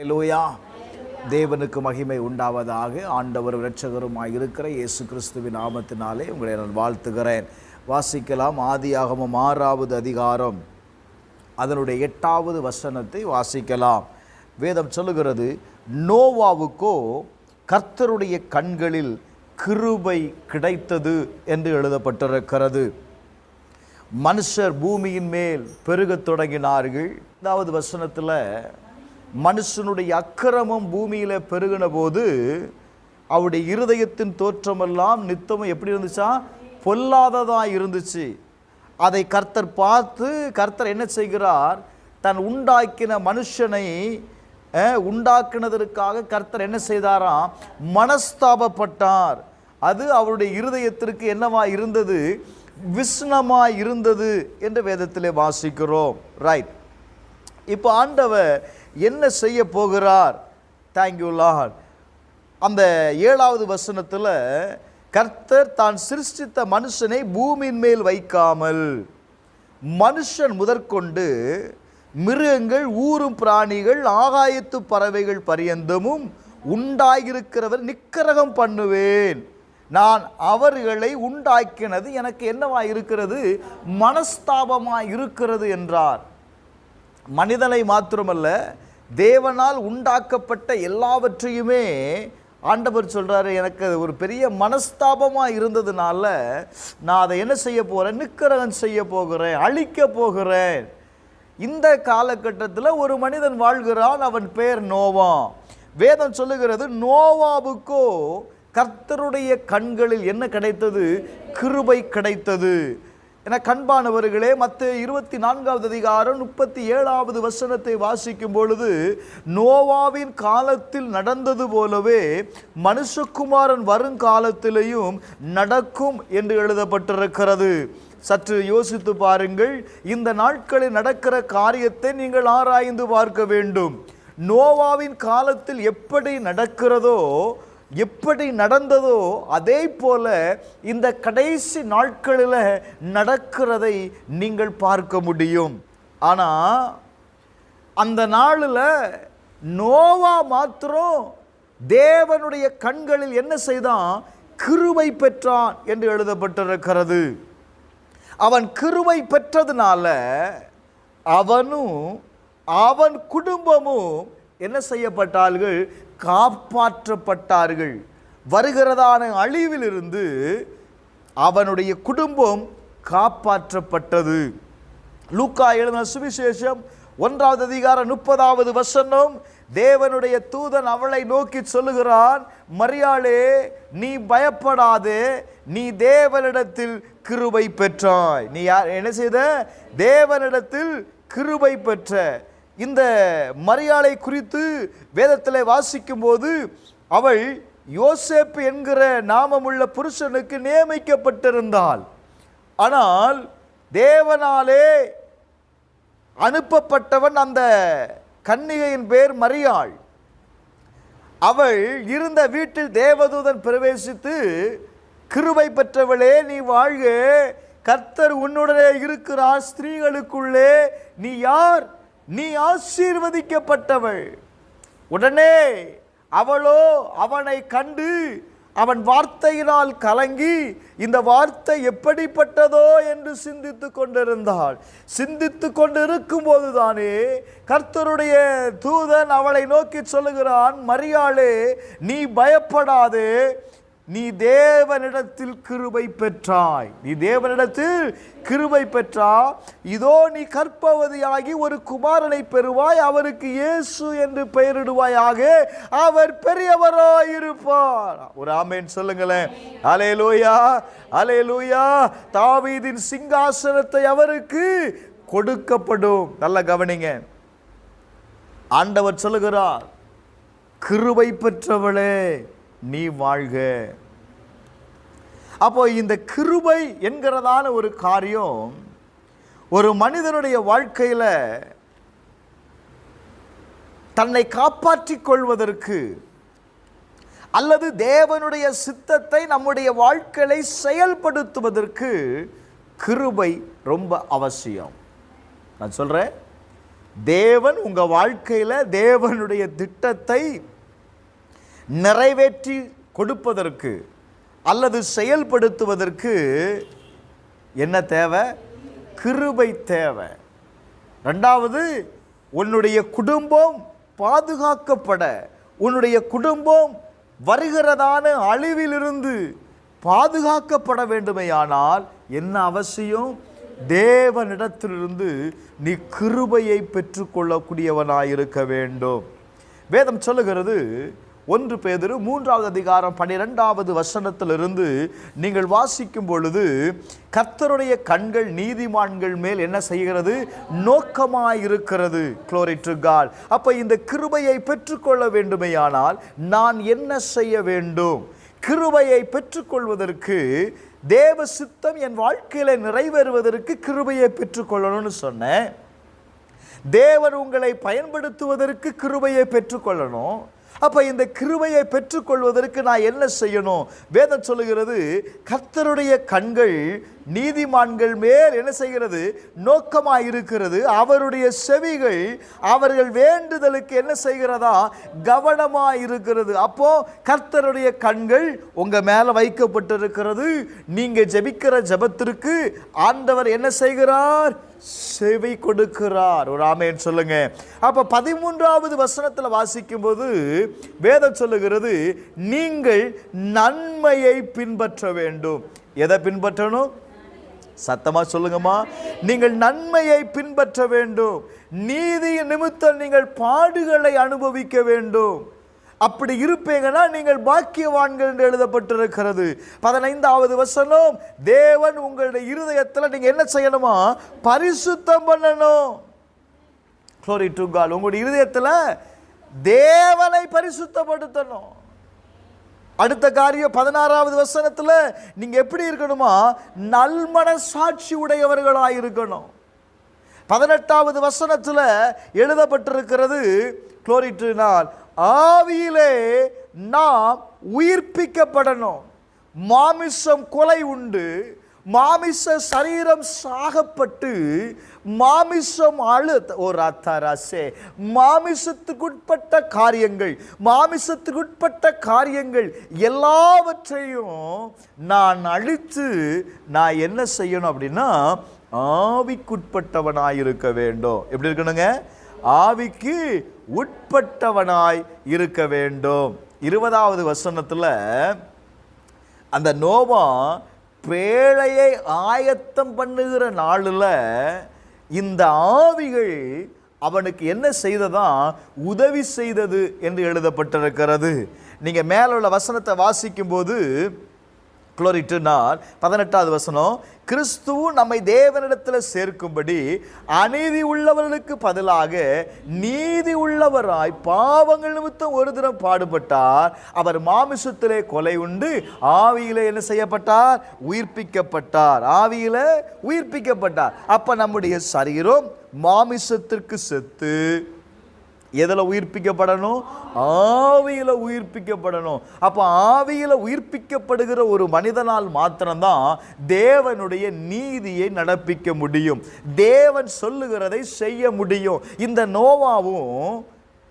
அல்லேலூயா. தேவனுக்கு மகிமை உண்டாவதாக. ஆண்டவர் இரட்சகருமாய் இருக்கிற இயேசு கிறிஸ்துவின் நாமத்தினாலே உங்களை நான் வாழ்த்துகிறேன். வாசிக்கலாம். ஆதியாகமம் 6வது அதிகாரம் அதனுடைய 8வது வசனத்தை வாசிக்கலாம். வேதம் சொல்லுகிறது, நோவாவுக்கோ கர்த்தருடைய கண்களில் கிருபை கிடைத்தது என்று எழுதப்பட்டிருக்கிறது. மனுஷர் பூமியின் மேல் பெருகத் தொடங்கினார்கள். 2வது வசனத்தில் மனுஷனுடைய அக்கிரமம் பூமியில் பெருகின போது அவருடைய இருதயத்தின் தோற்றமெல்லாம் நித்தமும் எப்படி இருந்துச்சா? பொல்லாததாக இருந்துச்சு. அதை கர்த்தர் பார்த்து கர்த்தர் என்ன செய்கிறார்? தன் உண்டாக்கின மனுஷனை உண்டாக்கினதற்காக கர்த்தர் என்ன செய்தாராம்? மனஸ்தாபப்பட்டார். அது அவருடைய இருதயத்திற்கு என்னவா இருந்தது? விஷ்ணமாய் இருந்தது என்று வேதத்திலே வாசிக்கிறோம். ரைட். இப்போ ஆண்டவர் என்ன செய்ய போகிறார்? Thank you Lord. அந்த 7வது வசனத்தில் கர்த்தர் தான் சிருஷ்டித்த மனுஷனை பூமியின் மேல் வைக்காமல் மனுஷன் முதற்கொண்டு மிருகங்கள், ஊரும் பிராணிகள், ஆகாயத்து பறவைகள் பரியந்தமும் உண்டாயிருக்கிறவர் நிக்கரகம் பண்ணுவேன். நான் அவர்களை உண்டாக்கினது எனக்கு என்னவா இருக்கிறது? மனஸ்தாபமாய் இருக்கிறது என்றார். மனிதனை மாத்திரமல்ல, தேவனால் உண்டாக்கப்பட்ட எல்லாவற்றையுமே ஆண்டவர் சொல்கிறாரு, எனக்கு ஒரு பெரிய மனஸ்தாபமாக இருந்ததுனால நான் அதை என்ன செய்ய போகிறேன்? நிக்கரகம் செய்ய போகிறேன், அழிக்க போகிறேன். இந்த காலகட்டத்தில் ஒரு மனிதன் வாழ்கிறான். அவன் பெயர் நோவா. வேதம் சொல்லுகிறது, நோவாவுக்கோ கர்த்தருடைய கண்களில் என்ன கிடைத்தது? கிருபை கிடைத்தது. என கண்பானவர்களே, மத்தேயு 24வது அதிகாரம் 37வது வசனத்தை வாசிக்கும் பொழுது, நோவாவின் காலத்தில் நடந்தது போலவே மனுஷகுமாரன் வருங்காலத்திலேயும் நடக்கும் என்று எழுதப்பட்டிருக்கிறது. சற்று யோசித்து பாருங்கள். இந்த நாட்களில் நடக்கிற காரியத்தை நீங்கள் ஆராய்ந்து பார்க்க வேண்டும். நோவாவின் காலத்தில் எப்படி நடக்கிறதோ, எப்படி நடந்ததோ, அதே போல இந்த கடைசி நாட்களில் நடக்கிறதை நீங்கள் பார்க்க முடியும். ஆனால் அந்த நாளில் நோவா மாத்திரம் தேவனுடைய கண்களில் என்ன செய்தான்? கிருபை பெற்றான் என்று எழுதப்பட்டிருக்கிறது. அவன் கிருபை பெற்றதுனால அவனும் அவன் குடும்பமும் என்ன செய்யப்பட்டார்கள்? காப்பாற்றப்பட்டார்கள். வருகிறதான அழிவிலிருந்து அவனுடைய குடும்பம் காப்பாற்றப்பட்டது. லூக்கா எழுதின சுவிசேஷம் 1வது அதிகாரம் 30வது வசனம், தேவனுடைய தூதன் அவளை நோக்கி சொல்லுகிறான், மரியாளே, நீ பயப்படாதே, நீ தேவனிடத்தில் கிருபை பெற்றாய். நீ என்ன செய்த? தேவனிடத்தில் கிருபை பெற்ற. இந்த மரியாளை குறித்து வேதத்தில் வாசிக்கும் போது, அவள் யோசேப்பு என்கிற நாமமுள்ள புருஷனுக்கு நியமிக்கப்பட்டிருந்தாள். ஆனால் தேவனாலே அனுப்பப்பட்டவன் அந்த கன்னிகையின் பேர் மரியாள். அவள் இருந்த வீட்டில் தேவதூதன் பிரவேசித்து, கிருபை பெற்றவளே, நீ வாழ்க, கர்த்தர் உன்னுடனே இருக்கிறார், ஸ்திரீகளுக்குள்ளே நீ யார்? நீ ஆசீர்வதிக்கப்பட்டவள். உடனே அவளோ அவனை கண்டு அவன் வார்த்தையினால் கலங்கி, இந்த வார்த்தை எப்படிப்பட்டதோ என்று சிந்தித்து கொண்டிருந்தாள். சிந்தித்து கொண்டிருக்கும் போதுதானே கர்த்தருடைய தூதன் அவளை நோக்கி சொல்லுகிறான், மரியாளே, நீ பயப்படாதே, நீ தேவனிடத்தில் கிருபை பெற்றாய். நீ தேவனிடத்தில் கிருபை பெற்றாய். இதோ நீ கர்ப்பவதியாகி ஒரு குமாரனை பெறுவாய். அவருக்கு இயேசு என்று பெயரிடுவாயாக. அவர் பெரியவராயிருப்பார். ஒரு ஆமென் சொல்லுங்களேன். அல்லேலூயா, அல்லேலூயா. தாவீதின் சிங்காசனத்தை அவருக்கு கொடுக்கப்படும். நல்ல கவனிங்க. ஆண்டவர் சொல்லுகிறார், கிருபை பெற்றவளே, நீ வாழ்க. அப்போ இந்த கிருபை என்கிறதான ஒரு காரியம் ஒரு மனிதனுடைய வாழ்க்கையில் தன்னை காப்பாற்றிக் கொள்வதற்கு அல்லது தேவனுடைய சித்தத்தை நம்முடைய வாழ்க்கையை செயல்படுத்துவதற்கு கிருபை ரொம்ப அவசியம். நான் சொல்கிறேன், தேவன் உங்கள் வாழ்க்கையில் தேவனுடைய திட்டத்தை நிறைவேற்றி கொடுப்பதற்கு அல்லது செயல்படுத்துவதற்கு என்ன தேவை? கிருபை தேவை. ரெண்டாவது, உன்னுடைய குடும்பம் பாதுகாக்கப்பட, உன்னுடைய குடும்பம் வருகிறதான அழிவிலிருந்து பாதுகாக்கப்பட வேண்டுமையானால் என்ன அவசியம்? தேவனிடத்திலிருந்து நீ கிருபையை பெற்றுக்கொள்ளக்கூடியவனாயிருக்க வேண்டும். வேதம் சொல்லுகிறது, 1 பேதுரு 3வது அதிகாரம் 12வது வசனத்திலிருந்து நீங்கள் வாசிக்கும் பொழுது, கர்த்தருடைய கண்கள் நீதிமான்கள் மேல் என்ன செய்கிறது? நோக்கமாயிருக்கிறது. Glory to God. அப்ப இந்த கிருபையை பெற்றுக்கொள்ள வேண்டுமையானால் நான் என்ன செய்ய வேண்டும்? கிருபையை பெற்றுக்கொள்வதற்கு, தேவ சித்தம் என் வாழ்க்கையில நிறைவேறுவதற்கு கிருபையை பெற்றுக்கொள்ளணும்னு சொன்னேன். தேவன் உங்களை பயன்படுத்துவதற்கு கிருபையை பெற்றுக்கொள்ளணும். அப்ப இந்த கிருபையை பெற்றுக்கொள்வதற்கு நான் என்ன செய்யணும்? வேதம் சொல்லுகிறது, கர்த்தருடைய கண்கள் நீதிமான்கள் மேல் என்ன செய்கிறது? நோக்கமாயிருக்கிறது. அவருடைய செவிகள் அவர்கள் வேண்டுதலுக்கு என்ன செய்கிறதா? கவனமாயிருக்கிறது. அப்போ கர்த்தருடைய கண்கள் உங்க மேல வைக்கப்பட்டிருக்கிறது. நீங்க ஜெபிக்கிற ஜெபத்திற்கு ஆண்டவர் என்ன செய்கிறார்? செவி கொடுக்கிறார். ஒரு ஆமென் சொல்லுங்க. அப்ப 13வது வசனத்துல வாசிக்கும் போது வேதம் சொல்லுகிறது, நீங்கள் நன்மையை பின்பற்ற வேண்டும். எதை பின்பற்றணும்? சத்தமா சொல்லுங்கம்மா. நீங்கள் நன்மையை பின்பற்ற வேண்டும். நீதி நிமித்தம் நீங்கள் பாடுகளை அனுபவிக்க வேண்டும். அப்படி இருப்பீங்கன்னா நீங்கள் பாக்கியவான்கள் என்று எழுதப்பட்டிருக்கிறது. 15வது வசனம், தேவன் உங்களுடைய இருதயத்தில் நீங்க என்ன செய்யணுமா? பரிசுத்தம் பண்ணணும். Glory to God. உங்களுடைய இருதயத்தில் தேவனை பரிசுத்தப்படுத்தணும். அடுத்த காரியம் 16வது வசனத்துல நீங்க எப்படி இருக்கணுமா? நல்மனசாட்சி உடையவர்களாய் இருக்கணும். 18வது வசனத்துல எழுதப்பட்டிருக்கிறது, Glory to God, ஆவியிலே நாம் உயிர்ப்பிக்கப்படணும். மாமிசம் கொலை உண்டு, மாமிச சரீரம் சாகப்பட்டு மாமிசம் மாமிசத்துக்குட்பட்ட காரியங்கள் எல்லாவற்றையும் நான் அழித்து நான் என்ன செய்யணும் அப்படின்னா ஆவிக்குட்பட்டவனாயிருக்க வேண்டும். எப்படி இருக்கணுங்க? ஆவிக்கு உட்பட்டவனாய் இருக்க வேண்டும். 20வது வசனத்துல அந்த நோவா பேழையை ஆயத்தம் பண்ணுகிற நாளில் இந்த ஆவிகள் அவனுக்கு என்ன செய்ததா? உதவி செய்தது என்று எழுதப்பட்டிருக்கிறது. நீங்க மேல உள்ள வசனத்தை வாசிக்கும் போது, Glory to God, 18வது வசனம், கிறிஸ்துவு நம்மை தேவனிடத்தில் சேர்க்கும்படி அநீதி உள்ளவர்களுக்கு பதிலாக நீதி உள்ளவராய் பாவங்கள் நிமித்தம் ஒரு தினம் பாடுபட்டார். அவர் மாமிசத்திலே கொலை உண்டு, ஆவியிலே என்ன செய்யப்பட்டார்? உயிர்ப்பிக்கப்பட்டார். ஆவியில உயிர்ப்பிக்கப்பட்டார். அப்ப நம்முடைய சரீரம் மாமிசத்திற்கு செத்து எதில் உயிர்ப்பிக்கப்படணும்? ஆவியில உயிர்ப்பிக்கப்படணும். அப்ப ஆவியில உயிர்ப்பிக்கப்படுகிற ஒரு மனிதனால் மாத்திரம்தான் தேவனுடைய நீதியை நடப்பிக்க முடியும். தேவன் சொல்லுகிறதை செய்ய முடியும். இந்த நோவாவும்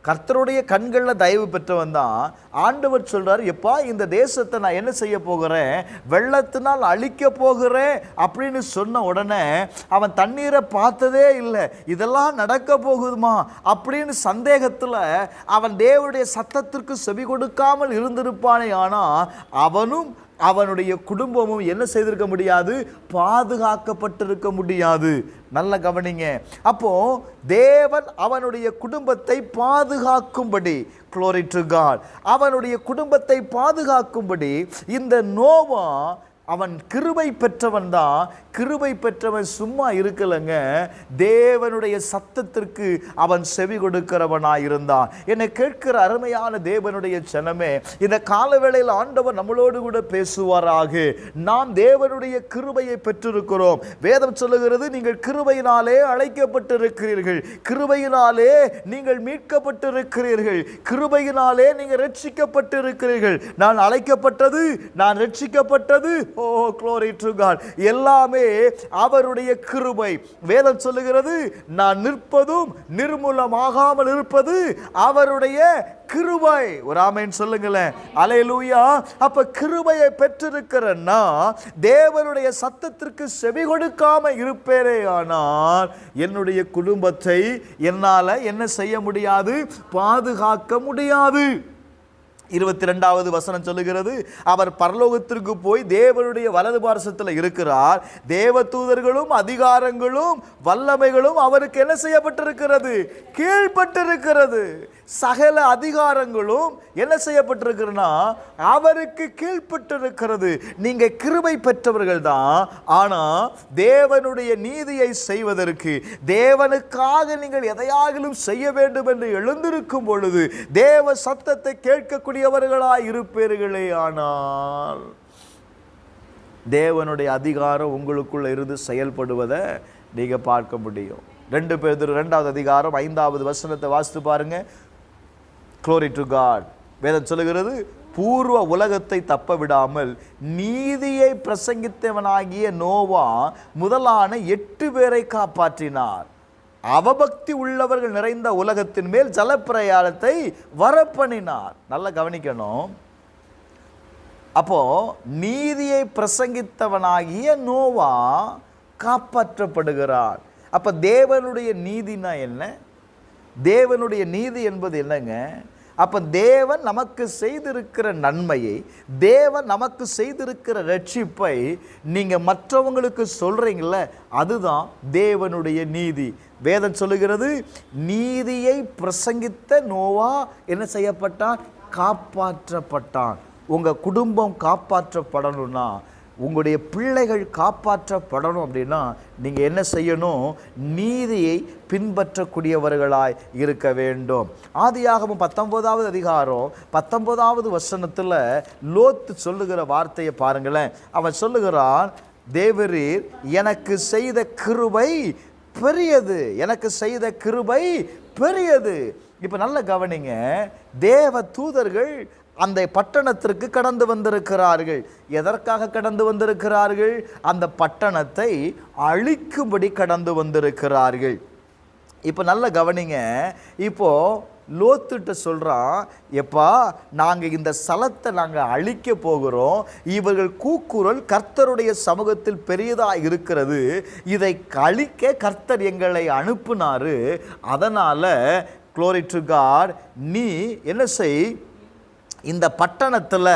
கர்த்தருடைய கண்களில் தயவு பெற்றவன் தான். ஆண்டவர் சொல்றார், எப்பா இந்த தேசத்தை நான் என்ன செய்ய போகிறேன்? வெள்ளத்தினால் அழிக்க போகிறேன் அப்படின்னு சொன்ன உடனே அவன் தண்ணீரை பார்த்ததே இல்லை. இதெல்லாம் நடக்க போகுதுமா அப்படின்னு சந்தேகத்தில் அவன் தேவனுடைய சத்தத்திற்கு செவி கொடுக்காமல் இருந்திருப்பானே. ஆனால் அவனும் அவனுடைய குடும்பமும் என்ன செய்திருக்க முடியாது? பாதுகாக்கப்பட்டிருக்க முடியாது. நல்ல கவனிங்க. அப்போ தேவன் அவனுடைய குடும்பத்தை பாதுகாக்கும்படி, Glory to God, அவனுடைய குடும்பத்தை பாதுகாக்கும்படி இந்த நோவா அவன் கிருபை பெற்றவன் தான். கிருபை பெற்றவன் சும்மா இருக்கலங்க, தேவனுடைய சத்தத்திற்கு அவன் செவி கொடுக்கிறவனாயிருந்தான். என்னை கேட்கிற அருமையான தேவனுடைய ஜனமே, இந்த காலவேளையில் ஆண்டவர் நம்மளோடு கூட பேசுவாராக. நாம் தேவனுடைய கிருபையை பெற்றிருக்கிறோம். வேதம் சொல்லுகிறது, நீங்கள் கிருபையினாலே அழைக்கப்பட்டிருக்கிறீர்கள், கிருபையினாலே நீங்கள் மீட்கப்பட்டிருக்கிறீர்கள், கிருபையினாலே நீங்கள் ரட்சிக்கப்பட்டிருக்கிறீர்கள். நான் அழைக்கப்பட்டது, நான் ரட்சிக்கப்பட்டது ஓ glory to God. எல்லாமே அவருடைய கிருபை. வேதம் சொல்லுகிறது, நான் நிற்பதும் நிர்மூலமாகாமல் இருப்பது அவருடைய கிருபை. ஒரு ஆமென் சொல்லுங்களேன். அல்லேலூயா. அப்ப கிருபையை பெற்றிருக்கிறன்னா தேவனுடைய சத்தத்திற்கு செவி கொடுக்காம இருப்பேனே ஆனால் என்னுடைய குடும்பத்தை என்னால என்ன செய்ய முடியாது? பாதுகாக்க முடியாது. 22வது வசனம் சொல்லுகிறது, அவர் பரலோகத்திற்கு போய் தேவனுடைய வலது பார்சத்தில் இருக்கிறார். தேவதூதர்களும் அதிகாரங்களும் வல்லமைகளும் அவருக்கு என்ன செய்யப்பட்டிருக்கிறது? கீழ்பட்டிருக்கிறது. சகல அதிகாரங்களும் என்ன செய்யப்பட்டிருக்கிறதுனா அவருக்கு கீழ்பட்டிருக்கிறது. நீங்க கிருபை பெற்றவர்கள் தான். ஆனா தேவனுடைய நீதியை செய்வதற்கு, தேவனுக்காக நீங்கள் எதையாகிலும் செய்ய வேண்டும் என்று எழுந்திருக்கும் பொழுது தேவ சத்தத்தை கேட்கக்கூடியவர்களாய் இருப்பீர்களே ஆனால் தேவனுடைய அதிகாரம் உங்களுக்குள்ள இருந்து செயல்படுவதை நீங்க பார்க்க முடியும். 2 பேதுரு 2வது அதிகாரம் 5வது வசனத்தை வாசித்து பாருங்க. Glory to God. வேதம் சொல்லுகிறது, பூர்வ உலகத்தை தப்ப விடாமல் நீதியை பிரசங்கித்தவனாகிய நோவா முதலான 8 பேரை காப்பாற்றினார். அவபக்தி உள்ளவர்கள் நிறைந்த உலகத்தின் மேல் ஜலப்பிரயாணத்தை வரப்பண்ணினார். நல்லா கவனிக்கணும். அப்போ நீதியை பிரசங்கித்தவனாகிய நோவா காப்பாற்றப்படுகிறார். அப்ப தேவனுடைய நீதினா என்ன? தேவனுடைய நீதி என்பது என்னங்க? அப்ப தேவன் நமக்கு செய்திருக்கிற நன்மையை, தேவன் நமக்கு செய்திருக்கிற ரட்சிப்பை நீங்க மற்றவங்களுக்கு சொல்றீங்கல்ல, அதுதான் தேவனுடைய நீதி. வேதம் சொல்லுகிறது, நீதியை பிரசங்கித்த நோவா என்ன செய்யப்பட்டான்? காப்பாற்றப்பட்டான். உங்க குடும்பம் காப்பாற்றப்படணும்னா, உங்களுடைய பிள்ளைகள் காப்பாற்றப்படணும் அப்படின்னா நீங்க என்ன செய்யணும்? நீதியை பின்பற்றக்கூடியவர்களாய் இருக்க வேண்டும். ஆதியாகமம் 19வது அதிகாரம் 19வது வசனத்துல லோத்து சொல்லுகிற வார்த்தையை பாருங்களேன். அவன் சொல்லுகிறான், தேவரீர் எனக்கு செய்த கிருபை பெரியது, எனக்கு செய்த கிருபை பெரியது. இப்ப நல்ல கவனிங்க, தேவ தூதர்கள் அந்த பட்டணத்திற்கு கடந்து வந்திருக்கிறார்கள். எதற்காக கடந்து வந்திருக்கிறார்கள்? அந்த பட்டணத்தை அழிக்கும்படி கடந்து வந்திருக்கிறார்கள். இப்போ நல்ல கவனிங்க. இப்போ லோத்துட்ட சொல்றான், எப்பா நாங்கள் இந்த ஸ்தலத்தை நாங்கள் அழிக்க போகிறோம். இவர்கள் கூக்குரல் கர்த்தருடைய சமூகத்தில் பெரியதாக இருக்கிறது. இதை அழிக்க கர்த்தர் எங்களை அனுப்புனாரு. அதனால glory to God, நீ என்ன செய்? இந்த பட்டணத்தில்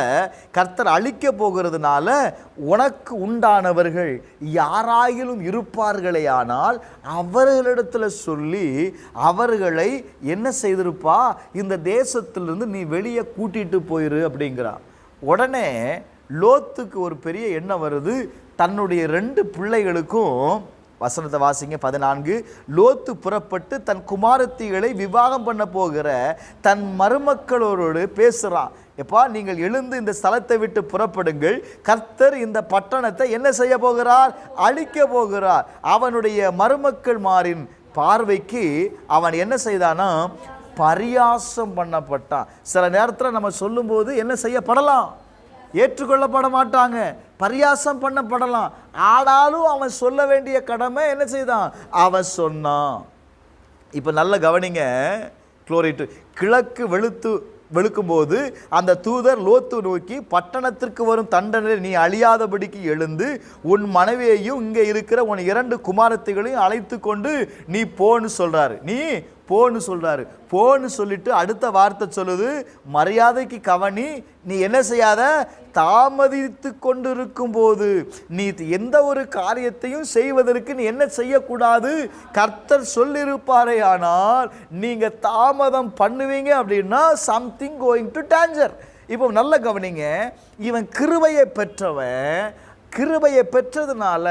கர்த்தர் அழிக்க போகிறதுனால உனக்கு உண்டானவர்கள் யாராயிலும் இருப்பார்களே ஆனால் அவர்களிடத்தில் சொல்லி அவர்களை என்ன செய்திருப்பா? இந்த தேசத்திலிருந்து நீ வெளியே கூட்டிட்டு போயிரு அப்படிங்கிறான். உடனே லோத்துக்கு ஒரு பெரிய எண்ணம் வருது. தன்னுடைய 2 பிள்ளைகளுக்கும், வசனத்தை வாசிங்க 14, லோத்து புறப்பட்டு தன் குமாரத்திகளை விவாகம் பண்ண போகிற தன் மருமக்களோடு பேசுறான். எப்பா நீங்கள் எழுந்து இந்த ஸ்தலத்தை விட்டு புறப்படுங்கள், கர்த்தர் இந்த பட்டணத்தை என்ன செய்ய போகிறார்? அழிக்க போகிறார். அவனுடைய மருமக்கள் மாரின் பார்வைக்கு அவன் என்ன செய்தானா? பரியாசம் பண்ணப்பட்டான். சில நேரத்தில் நம்ம சொல்லும்போது என்ன செய்யப்படலாம்? ஏற்றுக்கொள்ளப்பட மாட்டாங்க, பரியாசம் பண்ணப்படலாம். ஆனாலும் அவன் சொல்ல வேண்டிய கடமை என்ன செய்தான்? அவன் சொன்னான். இப்போ நல்ல கவனிங்க. glory to கிழக்கு வெளுக்கும்போது அந்த தூதர் லோத்து நோக்கி, பட்டணத்திற்கு வரும் தண்டனை நீ அழியாதபடிக்கு எழுந்து உன் மனைவியையும் இங்கே இருக்கிற உன் 2 குமாரத்திகளையும் அழைத்து கொண்டு நீ போன்னு சொல்றாரு. நீ போன்னு சொல்றாரு. போன்னு சொல்லிட்டு அடுத்த வார்த்தை சொல்லுது, மரியாதைக்கு கவனி, நீ என்ன செய்யாத? தாமதித்து கொண்டிருக்கும் போது நீ எந்த ஒரு காரியத்தையும் செய்வதற்கு நீ என்ன செய்யக்கூடாது? கர்த்தர் சொல்லியிருப்பாரே ஆனால் நீங்க தாமதம் பண்ணுவீங்க அப்படின்னா சம்திங் கோயிங் டு டேஞ்சர். இப்போ நல்ல கவனிங்க, இவன் கிருபையை பெற்றவன். கிருபையை பெற்றதுனால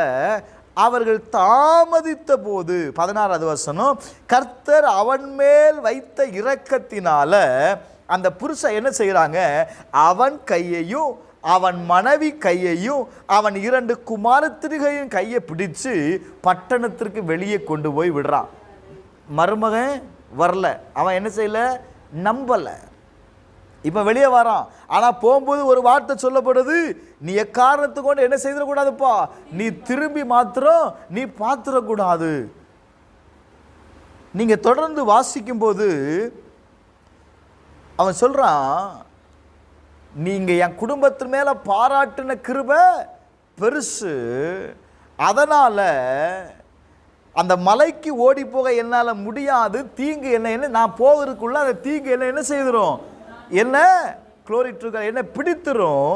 அவர்கள் தாமதித்த போது 16வது வசனம், கர்த்தர் அவன் மேல் வைத்த இரக்கத்தினால அந்த புருஷன் என்ன செய்கிறாங்க? அவன் கையையும் அவன் மனைவி கையையும் அவன் 2 குமாரத்திரிகையும் கையை பிடிச்சு பட்டணத்திற்கு வெளியே கொண்டு போய் விடுறான். மருமகன் வரல, அவன் என்ன செய்யல? நம்பல. இப்போ வெளியே வரான். ஆனால் போகும்போது ஒரு வார்த்தை சொல்லப்படுது, நீ எக்காரணத்து கொண்டு என்ன செய்திடக்கூடாதுப்பா, நீ திரும்பி மாத்திரம் நீ பார்த்துடக்கூடாது. நீங்கள் தொடர்ந்து வாசிக்கும்போது அவன் சொல்கிறான், நீங்கள் என் குடும்பத்து மேலே பாராட்டின கிருபை பெருசு, அதனால் அந்த மலைக்கு ஓடி போக என்னால் முடியாது, தீங்கு என்ன நான் போகிறதுக்குள்ள அந்த தீங்கு என்ன செய்திரும், என்ன குளோரிட்டு என்ன பிடித்துரும்,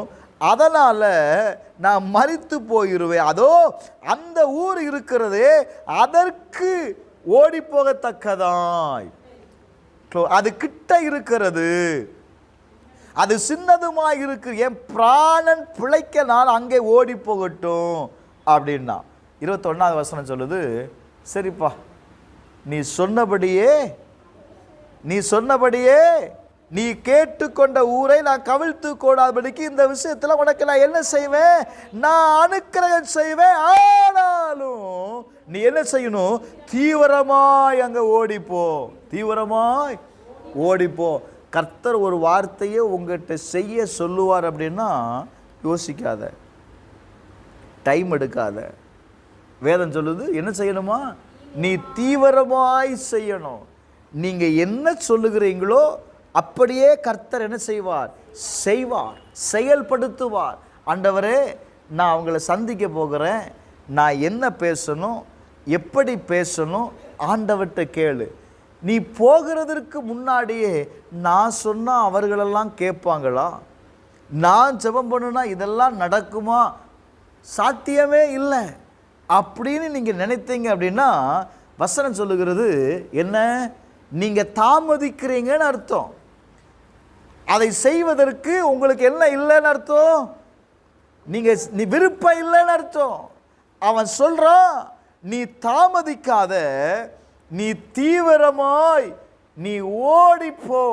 அதனால் நான் மரித்து போயிடுவேன். அதோ அந்த ஊர் இருக்கிறது அதற்கு ஓடி போகத்தக்கதாய், அது கிட்ட இருக்கிறது, அது சின்னதுமாய் இருக்கு, என் பிராணன் பிழைக்க நான் அங்கே ஓடி போகட்டும் அப்படின்னா. 21வது வசனம் சொல்லுது, சரிப்பா நீ சொன்னபடியே நீ கேட்டுக்கொண்ட ஊரை நான் கவிழ்த்து கூடாதபடிக்கு இந்த விஷயத்தில் உனக்கு நான் என்ன செய்வேன், நான் அனுக்கிரகம் செய்வேன். ஆனாலும் நீ என்ன செய்யணும், தீவிரமாய் அங்கே ஓடிப்போ, தீவிரமாய் ஓடிப்போ. கர்த்தர் ஒரு வார்த்தையை உங்கள்கிட்ட செய்ய சொல்லுவார் அப்படின்னா யோசிக்காத, டைம் எடுக்காத. வேதம் சொல்லுது என்ன செய்யணுமா, நீ தீவிரமாய் செய்யணும். நீங்கள் என்ன சொல்லுகிறீங்களோ அப்படியே கர்த்தர் என்ன செய்வார், செயல்படுத்துவார். ஆண்டவரே நான் அவங்கள சந்திக்க போகிறேன், நான் என்ன பேசணும், எப்படி பேசணும், ஆண்டவர்கிட்ட கேளு. நீ போகிறதற்கு முன்னாடியே நான் சொன்னால் அவர்களெல்லாம் கேட்பாங்களா, நான் ஜெபம் பண்ணுனா இதெல்லாம் நடக்குமா, சாத்தியமே இல்லை அப்படின்னு நீங்கள் நினைத்தீங்க அப்படின்னா வசனம் சொல்லுகிறது என்ன, நீங்கள் தாமதிக்கிறீங்கன்னு அர்த்தம். அதை செய்வதற்கு உங்களுக்கு என்ன இல்லைன்னு அர்த்தம், நீ விருப்பம் இல்லைன்னு அர்த்தம். அவன் சொல்றான், நீ தாமதிக்காத, நீ தீவிரமாய் நீ ஓடிப்போ.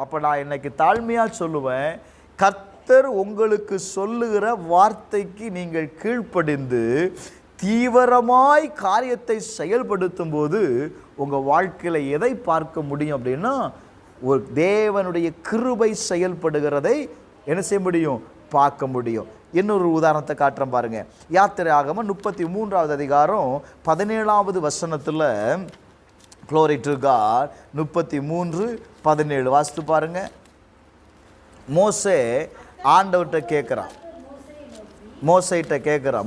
அப்போ நான் இன்னைக்கு தாழ்மையாக சொல்லுவேன், கர்த்தர் உங்களுக்கு சொல்லுகிற வார்த்தைக்கு நீங்கள் கீழ்ப்படிந்து தீவிரமாய் காரியத்தை செயல்படுத்தும் போது உங்கள் வாழ்க்கையில் எதை பார்க்க முடியும் அப்படின்னா, ஒரு தேவனுடைய கிருபை செயல்படுகிறதை என்ன செய்ய முடியும், பார்க்க முடியும். இன்னொரு உதாரணத்தை காட்டுறேன் பாருங்க. யாத்திரையாகமம் 33வது அதிகாரம் 17வது வசனத்தில், Glory to God, 33:17 வாசித்து பாருங்க. மோசே ஆண்டவர்கிட்ட கேட்குறான்,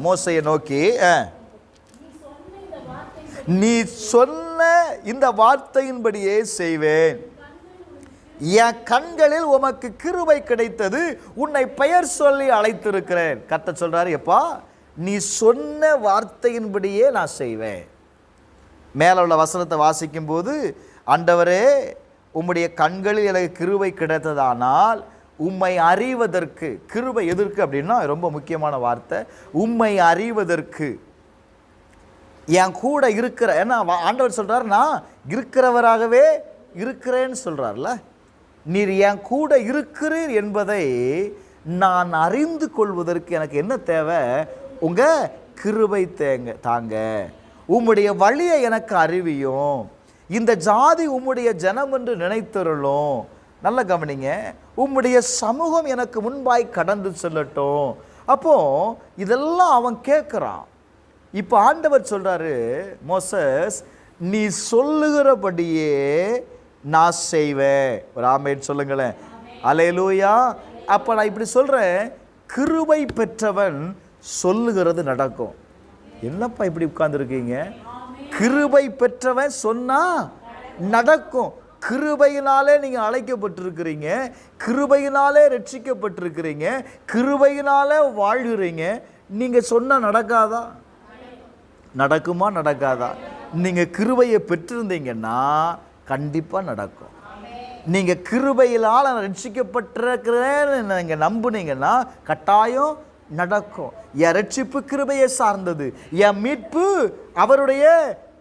மோசையை நோக்கி, நீ சொன்ன இந்த வார்த்தையின்படியே செய்வேன், என் கண்களில் உமக்கு கிருபை கிடைத்தது, உன்னை பெயர் சொல்லி அழைத்திருக்கிறேன். கர்த்தர் சொல்றாரு, எப்பா நீ சொன்ன வார்த்தையின்படியே நான் செய்வேன். மேலே உள்ள வசனத்தை வாசிக்கும் போது, ஆண்டவரே உம்முடைய கண்களில் எனக்கு கிருபை கிடைத்ததானால் உம்மை அறிவதற்கு, கிருபை எதற்கு அப்படின்னா ரொம்ப முக்கியமான வார்த்தை, உம்மை அறிவதற்கு என் கூட இருக்கிற, ஏன்னா ஆண்டவர் சொல்றார் நான் இருக்கிறவராகவே இருக்கிறேன்னு சொல்றார்ல, நீர் என் கூட இருக்கிறீர் என்பதை நான் அறிந்து கொள்வதற்கு எனக்கு என்ன தேவை, உங்க கிருபை தாங்க, உம்முடைய வழியை எனக்கு அறிவியும், இந்த ஜாதி உம்முடைய ஜனம் என்று நினைத்தருளும். நல்ல கவனிங்க, உம்முடைய சமூகம் எனக்கு முன்பாய் கடந்து செல்லட்டும். அப்போ இதெல்லாம் அவன் கேட்குறான். இப்போ ஆண்டவர் சொல்றாரு, மோசஸ் நீ சொல்லுகிறபடியே நான் செய்வேன். ஒரு ஆமென் சொல்லுங்களேன், அல்லேலூயா. அப்போ நான் இப்படி சொல்கிறேன், கிருபை பெற்றவன் சொல்லுகிறது நடக்கும். என்னப்பா இப்படி உட்கார்ந்துருக்கீங்க, கிருபை பெற்றவன் சொன்னா நடக்கும். கிருபையினாலே நீங்கள் அழைக்கப்பட்டிருக்கிறீங்க, கிருபையினாலே ரட்சிக்கப்பட்டிருக்கிறீங்க, கிருபையினாலே வாழ்கிறீங்க. நீங்கள் சொன்னால் நடக்காதா, நடக்குமா நடக்காதா? நீங்கள் கிருபையை பெற்றிருந்தீங்கன்னா கண்டிப்பாக நடக்கும். நீங்கள் கிருபையினால் ரட்சிக்கப்பட்டிருக்கிறேன்னு நீங்கள் நம்புனீங்கன்னா கட்டாயம் நடக்கும். என் ரட்சிப்பு கிருபையை சார்ந்தது, என் மீட்பு அவருடைய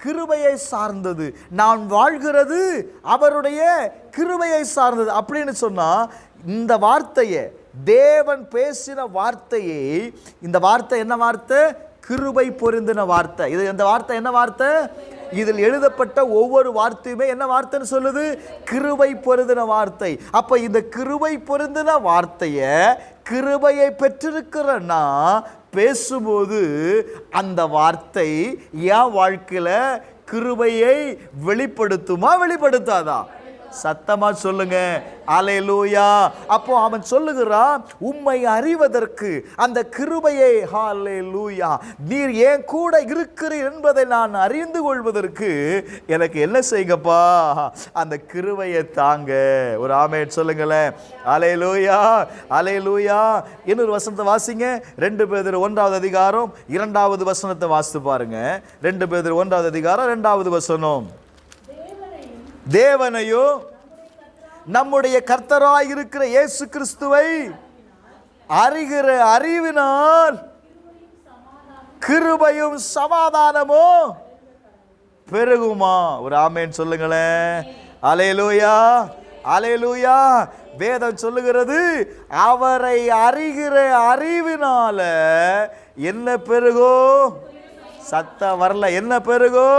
கிருபையை சார்ந்தது, நான் வாழ்கிறது அவருடைய கிருபையை சார்ந்தது அப்படின்னு சொன்னால், இந்த வார்த்தையை தேவன் பேசின வார்த்தையை, இந்த வார்த்தை என்ன வார்த்தை, கிருபை பொருந்தின வார்த்தை. இது இந்த வார்த்தை என்ன வார்த்தை? இதில் எழுதப்பட்ட ஒவ்வொரு வார்த்தையுமே என்ன வார்த்தைன்னு சொல்லுது? கிருபை பொருந்தின வார்த்தை. அப்ப இந்த கிருபை பொருந்தின வார்த்தையை, கிருபையை பெற்றிருக்கிறன்னா பேசும்போது அந்த வார்த்தை என் வாழ்க்கையில கிருபையை வெளிப்படுத்துமா வெளிப்படுத்தாதா? சத்தமா சொல்லுங்க அல்லேலூயா. அப்போ அவன் சொல்லுகிறான், உம்மை அறிவதற்கு அந்த கிருபையை, அல்லேலூயா, நீர் ஏன் கூட இருக்கிறீர் என்பதை நான் அறிந்து கொள்வதற்கு எனக்கு என்ன செய்யுங்கப்பா? அந்த கிருபையை தாங்க. ஒரு ஆமென் சொல்லுங்களேன். அல்லேலூயா, அல்லேலூயா. இன்னொரு வசனத்தை வாசிங்க. 2 பேதுரு 1வது அதிகாரம் 2வது வசனத்தை வாசித்து பாருங்க. 2 பேதுரு 1வது அதிகாரம் 2வது வசனம். தேவனையோ நம்முடைய கர்த்தராய் இருக்கிற இயேசு கிறிஸ்துவை அறிகிற அறிவினால் கிருபையும் சமாதானமும் பெருகுமா? ஒரு ஆமென் சொல்லுங்களேன். அல்லேலூயா, அல்லேலூயா. வேதம் சொல்லுகிறது, அவரை அறிகிற அறிவினால என்ன பெருகோ? சத்தம் வரல. என்ன பெருகோ?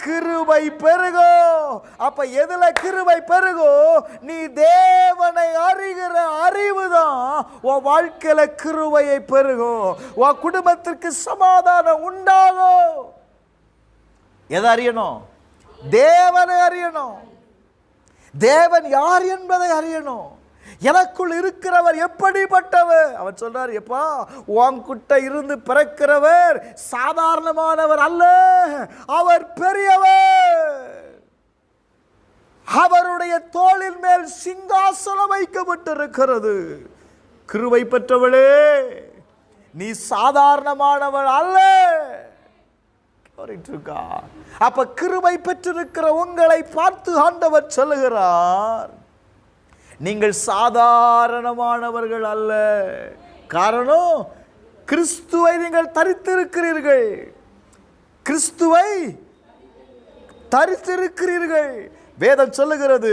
கிருபை பெருகோ. அப்ப எதுல கிருபை பெருகோ? நீ தேவனை அறிகிற அறிவுதான் உன் வாழ்க்கையில கிருபையை பெருகோ. உன் குடும்பத்திற்கு சமாதானம் உண்டாகும். எதை அறியணும்? தேவனை அறியணும். தேவன் யார் என்பதை அறியணும். எனக்குள் இருக்கிறவர் எப்படிப்பட்டவர்? அவர் சொல்றார், எப்பா உன்கிட்ட இருந்து பிறக்கிறவர் சாதாரணமானவர் அல்ல, அவர் பெரியவர். அவருடைய தோளின் மேல் சிங்காசனம் வைக்கப்பட்டிருக்கிறது. கிருபை பெற்றவளே, நீ சாதாரணமானவர் அல்ல. அப்ப கிருபை பெற்றிருக்கிற உங்களை பார்த்து ஆண்டவர் சொல்லுகிறார், நீங்கள் சாதாரணமானவர்கள் அல்ல. காரணம், கிறிஸ்துவை நீங்கள் தரித்திருக்கிறீர்கள். கிறிஸ்துவை தரித்திருக்கிறீர்கள். வேதம் சொல்லுகிறது,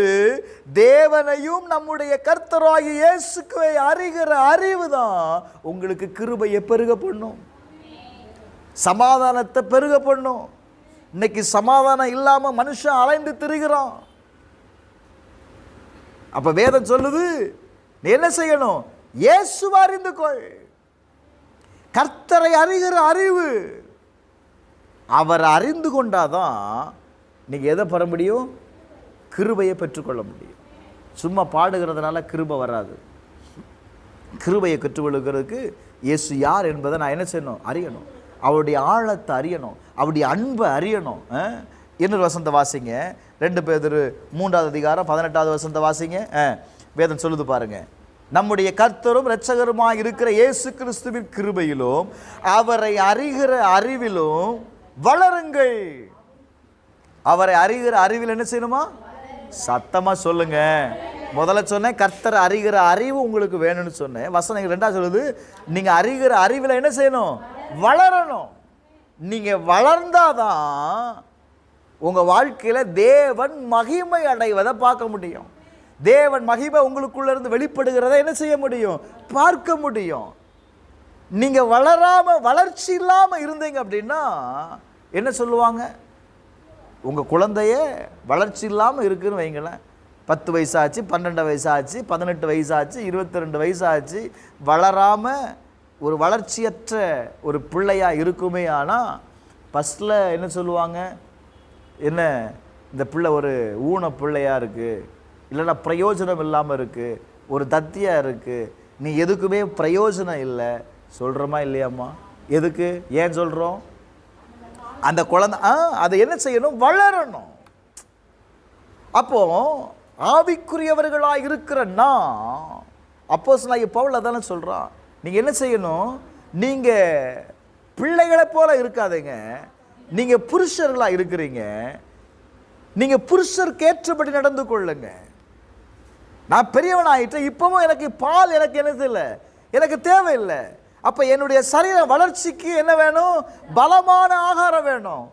தேவனையும் நம்முடைய கர்த்தராகிய இயேசுவை அறிகிற அறிவுதான் உங்களுக்கு கிருபையை பெருக பண்ணும், சமாதானத்தை பெருக பண்ணும். இன்னைக்கு சமாதானம் இல்லாம மனுஷன் அலைந்து திரிகிறான். அப்ப வேதம் சொல்லுது, நீ என்ன செய்யணும்? இயேசுவை அறிந்து கொள். கர்த்தரை அறிகிற அறிவு. அவர் அறிந்து கொண்டாதான் நீங்க எதை பெற முடியும்? கிருபையை பெற்றுக்கொள்ள முடியும். சும்மா பாடுகிறதுனால கிருபை வராது. கிருபையை கற்றுக்கொள்கிறதுக்கு இயேசு யார் என்பதை நான் என்ன செய்யணும்? அறியணும். அவருடைய ஆழத்தை அறியணும். அவருடைய அன்பை அறியணும். இன்னொரு வசனத்தை வாசிங்க. 2 பேதுரு 3வது அதிகாரம் 18வது வசனத்தை வாசிங்க. வேதம் சொல்லுது பாருங்க, நம்முடைய கர்த்தரும் இரட்சகருமாய் இருக்கிற இயேசு கிறிஸ்துவின் கிருபையிலும் அவரை அறிகிற அறிவிலும் வளருங்கள். அவரை அறிகிற அறிவில் என்ன செய்யணுமா? சத்தமா சொல்லுங்க. முதல்ல சொன்னேன், கர்த்தரை அறிகிற அறிவு உங்களுக்கு வேணும்னு சொன்னேன். வசனம் 2 சொல்லுது, நீங்க அறிகிற அறிவில் என்ன செய்யணும்? வளரணும். நீங்க வளர்ந்தாதான் உங்க வாழ்க்கையில தேவன் மகிமை அடைவதை பார்க்க முடியும். தேவன் மகிமை உங்களுக்குள்ள இருந்து வெளிப்படுகிறத என்ன செய்ய முடியும்? பார்க்க முடியும். நீங்க வளராம, வளர்ச்சி இல்லாம இருந்தீங்க அப்படின்னா என்ன சொல்லுவாங்க? உங்க குழந்தைய வளர்ச்சி இல்லாம இருக்குன்னு வைங்களேன். 10 வயசாச்சு, 12 வயசாச்சு, 18 வயசாச்சு, 22 வயசாச்சு, வளராம ஒரு வளர்ச்சியற்ற ஒரு பிள்ளையா இருக்குமே. ஆனால் ஃபஸ்ட்டில் என்ன சொல்லுவாங்க? என்ன இந்த பிள்ளை ஒரு ஊன பிள்ளையாக இருக்குது, இல்லைன்னா பிரயோஜனம் இல்லாமல் இருக்குது, ஒரு தத்தியாக இருக்குது, நீ எதுக்குமே பிரயோஜனம் இல்லை சொல்கிறோமா இல்லையாம்மா? எதுக்கு, ஏன் சொல்கிறோம்? அந்த குழந்தை அதை என்ன செய்யணும்? வளரணும். அப்போ ஆவிக்குரியவர்களாக இருக்கிறன்னா அப்போஸ்தலனாகிய பவுல் அதானே சொல்கிறான். நீங்கள் என்ன செய்யணும்? நீங்கள் பிள்ளைகளை போல இருக்காதீங்க, நீங்கள் புருஷர்களாக இருக்கிறீங்க. நீங்கள் புருஷருக்கு ஏற்றபடி நடந்து கொள்ளுங்க. நான் பெரியவன் ஆகிட்டேன், இப்பவும் எனக்கு பால் எனக்கு என்னது இல்லை, எனக்கு தேவையில்லை. அப்போ என்னுடைய சரீர வளர்ச்சிக்கு என்ன வேணும்? பலமான ஆகாரம் வேணும்,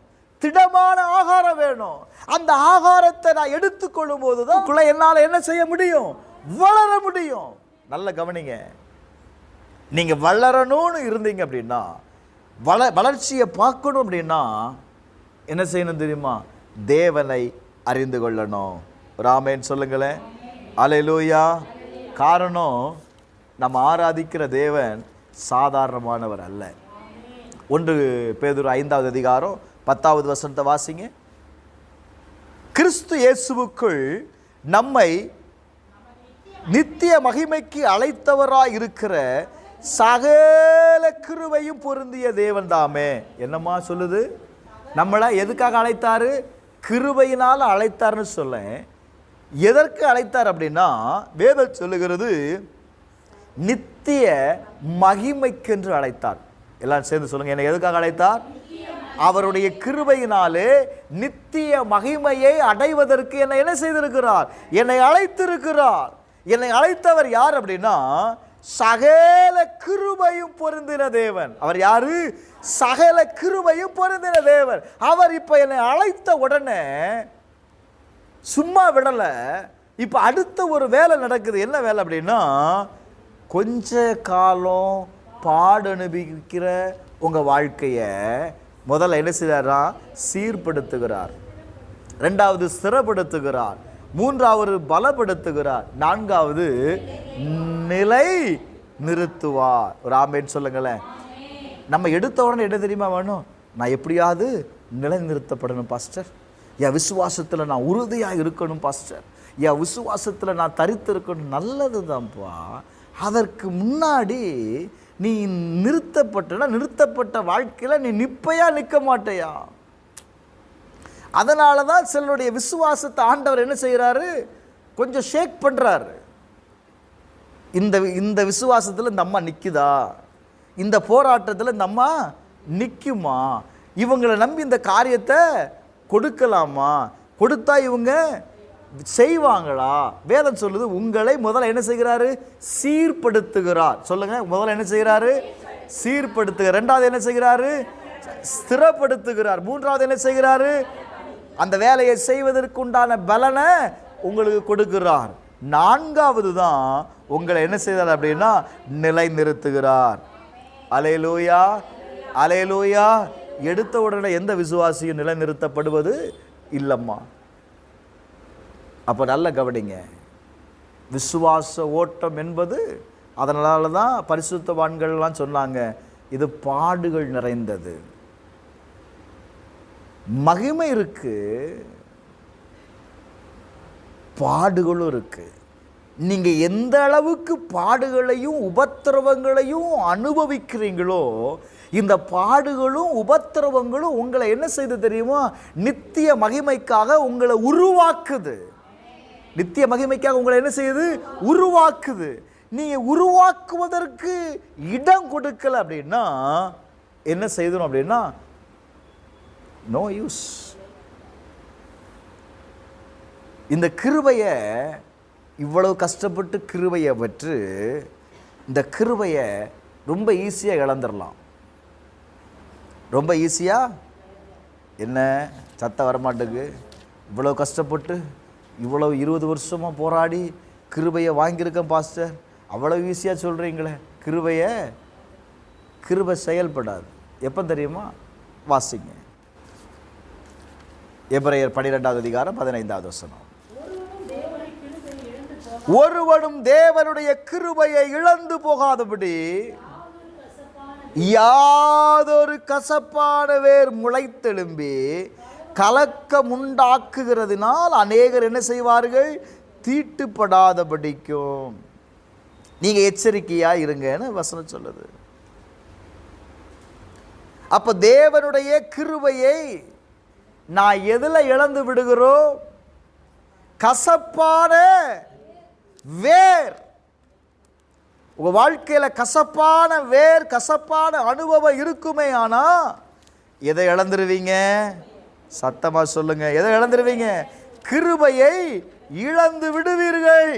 திடமான ஆகாரம் வேணும். அந்த ஆகாரத்தை நான் எடுத்துக்கொள்ளும் போது தான் என்னால் என்ன செய்ய முடியும்? வளர முடியும். நல்ல கவனிங்க, நீங்கள் வளரணும்னு இருந்தீங்க அப்படின்னா வளர்ச்சியை பார்க்கணும் அப்படின்னா என்ன செய்யணும் தெரியுமா? தேவனை அறிந்து கொள்ளணும். ராமேன் சொல்லுங்களேன். அல்லேலூயா. காரணம், நம்ம ஆராதிக்கிற தேவன் சாதாரணமானவர் அல்ல. 1 பேதுரு 5வது அதிகாரம் 10வது வசனத்தை வாசிங்க. கிறிஸ்து இயேசுவுக்குள் நம்மை நித்திய மகிமைக்கு அழைத்தவராய் இருக்கிற சகல கிருபையும் பொருந்திய தேவன் தாமே. என்னம்மா சொல்லுது? நம்மளை எதுக்காக அழைத்தாரு? கிருபையினால் அழைத்தார்னு சொல்ல. எதற்கு அழைத்தார் அப்படின்னா, வேதம் சொல்லுகிறது நித்திய மகிமைக்கென்று அழைத்தார். எல்லாரும் சேர்ந்து சொல்லுங்க, என்னை எதுக்காக அழைத்தார்? அவருடைய கிருபையினாலே நித்திய மகிமையை அடைவதற்கு என்னை என்ன செய்திருக்கிறார்? என்னை அழைத்திருக்கிறார். என்னை அழைத்தவர் யார் அப்படின்னா, சகல கிருபையும் பொருந்தின தேவன். அவர் யாரு? சகல கிருபையும் பொருந்தின தேவன். அவர் இப்ப என்னை அழைத்த உடனே சும்மா விடல. இப்ப அடுத்த ஒரு வேலை நடக்குது. என்ன வேலை அப்படின்னா, கொஞ்ச காலம் பாடு அனுபவிக்கிற உங்க வாழ்க்கைய முதல்ல என்ன செய்றாரா? சீர்படுத்துகிறார். 2வது ஸ்திரப்படுத்துகிறார். 3வது பலப்படுத்துகிறார். 4வது நிலை நிறுத்துவார். ஒரு ஆமென் சொல்லுங்களேன். நம்ம எடுத்த உடனே என்ன தெரியுமா வேணும்? நான் எப்படியாவது நிலை நிறுத்தப்படணும் பாஸ்டர். என் விசுவாசத்தில் நான் உறுதியாக இருக்கணும் பாஸ்டர். என் விசுவாசத்தில் நான் தரித்து இருக்கணும். நல்லது தான்ப்பா. அதற்கு முன்னாடி நீ நிறுத்தப்பட்ட வாழ்க்கையில் நீ நிப்பையா நிற்க மாட்டையா? அதனால தான் சிலருடைய விசுவாசத்தை ஆண்டவர் என்ன செய்கிறாரு? கொஞ்சம் ஷேக் பண்ணுறாரு. இந்த விசுவாசத்தில் இந்த அம்மா நிற்குதா? இந்த போராட்டத்தில் இந்த அம்மா நிற்குமா? இவங்களை நம்பி இந்த காரியத்தை கொடுக்கலாமா? கொடுத்தா இவங்க செய்வாங்களா? வேதம் சொல்லுது உங்களை முதல்ல என்ன செய்கிறாரு? சீர்படுத்துகிறார். சொல்லுங்க, முதல்ல என்ன செய்கிறாரு? சீர்படுத்துகிறார். 2வது என்ன செய்கிறாரு? ஸ்திரப்படுத்துகிறார். 3வது என்ன செய்கிறாரு? அந்த வேலையை செய்வதற்கு உண்டான பலனை உங்களுக்கு கொடுக்கிறார். 4வது தான் உங்களை என்ன செய்கிறார் அப்படின்னா நிலை நிறுத்துகிறார். அல்லேலூயா, அல்லேலூயா. எடுத்த உடனே எந்த விசுவாசியும் நிலை நிறுத்தப்படுவது இல்லம்மா. அப்போ நல்ல கவனிங்க. விசுவாச ஓட்டம் என்பது, அதனால தான் பரிசுத்தவான்கள்லாம் சொன்னாங்க, இது பாடுகள் நிறைந்தது. மகிமை இருக்கு, பாடுகளும் இருக்கு. நீங்க எந்த அளவுக்கு பாடுகளையும் உபத்திரவங்களையும் அனுபவிக்கிறீங்களோ, இந்த பாடுகளும் உபத்திரவங்களும் உங்களை என்ன செய்து தெரியுமா? நித்திய மகிமைக்காக உங்களை உருவாக்குது. நித்திய மகிமைக்காக உங்களை என்ன செய்யுது? உருவாக்குது. நீங்க உருவாக்குவதற்கு இடம் கொடுக்கல அப்படின்னா என்ன செய்யணும் அப்படின்னா நோ யூஸ். இந்த கிருபையை இவ்வளவு கஷ்டப்பட்டு கிருபையை பெற்று இந்த கிருபையை ரொம்ப ஈஸியாக இழந்துடலாம். ரொம்ப ஈஸியாக. என்ன சத்தம் வரமாட்டுக்கு? இவ்வளோ கஷ்டப்பட்டு இவ்வளோ 20 வருஷமாக போராடி கிருபையை வாங்கியிருக்கேன் பாஸ்டர், அவ்வளோ ஈஸியாக சொல்கிறீங்களே. கிருபை செயல்படாது. எப்போ தெரியுமா? வாசிங்க எபிரேயர் 12வது அதிகாரம் 15வது வசனம். ஒருவனும் தேவனுடைய கிருபையை இழந்து போகாதபடி யாதொரு கசப்பான வேர் முளைத்தெழும்பி கலக்கம் உண்டாக்குகிறதுனால் அநேகர் என்ன செய்வார்கள்? தீட்டுப்படாதபடிக்கும் நீங்க எச்சரிக்கையா இருங்கன்னு வசனம் சொல்லுது. அப்ப தேவனுடைய கிருபையை நான் எதுல இழந்து விடுகிறோம்? கசப்பான வேர். உங்க வாழ்க்கையில கசப்பான வேர், கசப்பான அனுபவம் இருக்குமே, ஆனா எதை இழந்துருவீங்க? சத்தமா சொல்லுங்க, எதை இழந்துருவீங்க? கிருபையை இழந்து விடுவீர்கள்.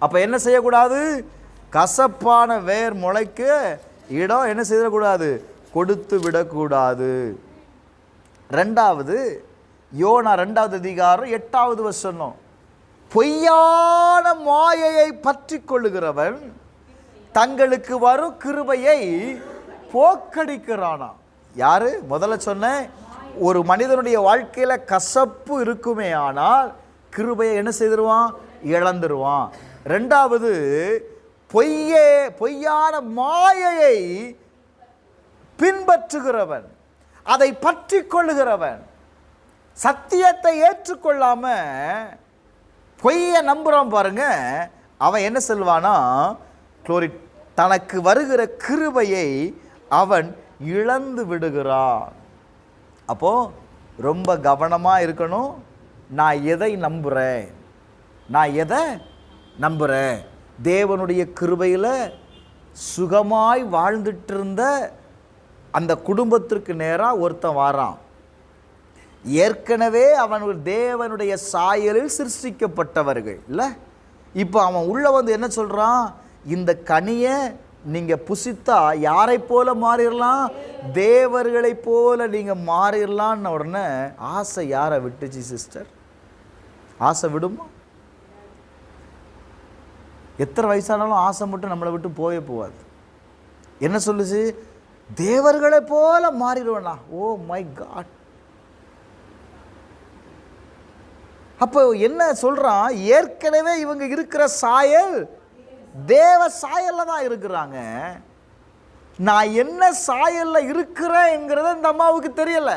அப்ப என்ன செய்யக்கூடாது? கசப்பான வேர் முளைக்க இடம் என்ன செய்யக்கூடாது? கொடுத்து விடக்கூடாது. 2வது யோனா 2வது அதிகாரம் 8வது வசனம். பொய்யான மாயையை பற்றி கொள்ளுகிறவன் தங்களுக்கு வரும் கிருபையை போக்கடிக்கிறானா. யாரு? முதல்ல சொன்னேன், ஒரு மனிதனுடைய வாழ்க்கையில கசப்பு இருக்குமே ஆனால் கிருபையை என்ன செய்திருவான்? இழந்துருவான். ரெண்டாவது, பொய்யான மாயையை பின்பற்றுகிறவன், அதை பற்றி கொள்ளுகிறவன், சத்தியத்தை ஏற்றுக்கொள்ளாம பொய்யை நம்புறான் பாருங்க, அவன் என்ன சொல்வானா? தனக்கு வருகிற கிருபையை அவன் இழந்து விடுகிறான். அப்போ ரொம்ப கவனமா இருக்கணும். நான் எதை நம்புறேன்? நான் எதை நம்புறேன்? தேவனுடைய கிருபையில் சுகமாய் வாழ்ந்துட்டு இருந்த அந்த குடும்பத்திற்கு நேராக ஒருத்தன் வாரான். ஏற்கனவே அவன் தேவனுடைய சாயலில் சிருஷ்டிக்கப்பட்டவர்கள் இல்லை. இப்போ அவன் உள்ள வந்து என்ன சொல்றான்? இந்த கனியை நீங்க புசித்தா யாரை போல மாறிடலாம்? தேவர்களை போல நீங்க மாறிடலான்னு உடனே ஆசை யாரை விட்டுச்சு சிஸ்டர்? ஆசை விடுமா? எத்தனை வயசானாலும் ஆசை மட்டும் நம்மளை விட்டு போகாது. என்ன சொல்லுச்சு? தேவர்களை போல மாறிடுவேனா? Oh my God. அப்போ என்ன சொல்றான்? ஏற்கனவே இவங்க இருக்கிற சாயல் தேவ சாயல்ல தான் இருக்கிறாங்க. நான் என்ன சாயல்ல இருக்கிறேங்கிறத இந்த அம்மாவுக்கு தெரியல.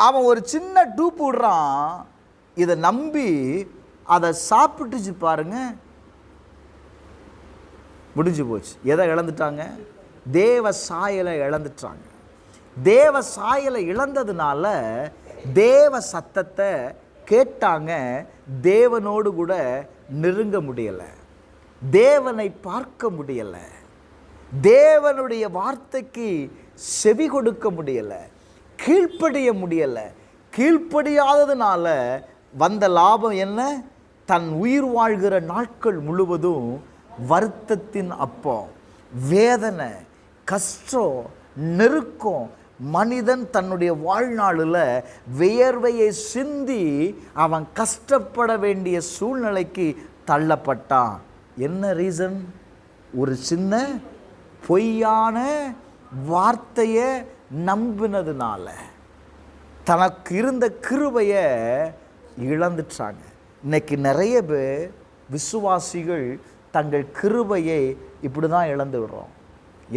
அவன் ஒரு சின்ன டூப் விடுறான். இதை நம்பி அதை சாப்பிட்டுச்சு பாருங்க, முடிஞ்சு போச்சு. எதை இழந்துட்டாங்க? தேவ சாயலை இழந்துட்டாங்க. தேவ சாயலை இழந்ததுனால தேவ சத்தத்தை கேட்டாங்க, தேவனோடு கூட நெருங்க முடியலை, தேவனை பார்க்க முடியலை, தேவனுடைய வார்த்தைக்கு செவி கொடுக்க முடியலை, கீழ்ப்படிய முடியலை. கீழ்ப்படியாததுனால வந்த லாபம் என்ன? தன் உயிர் வாழ்கிற நாட்கள் முழுவதும் வருத்தத்தின் அப்பம், வேதனை, கஷ்டம், நெருக்கம். மனிதன் தன்னுடைய வாழ்நாளில் வியர்வையை சிந்தி அவன் கஷ்டப்பட வேண்டிய சூழ்நிலைக்கு தள்ளப்பட்டான். என்ன ரீசன்? ஒரு சின்ன பொய்யான வார்த்தையை நம்பினதுனால தனக்கு இருந்த கிருபையை இழந்துட்டாங்க. இன்னைக்கு நிறைய பேர் விசுவாசிகள் தங்கள் கிருபையை இப்படி தான் இழந்து விடுறோம்.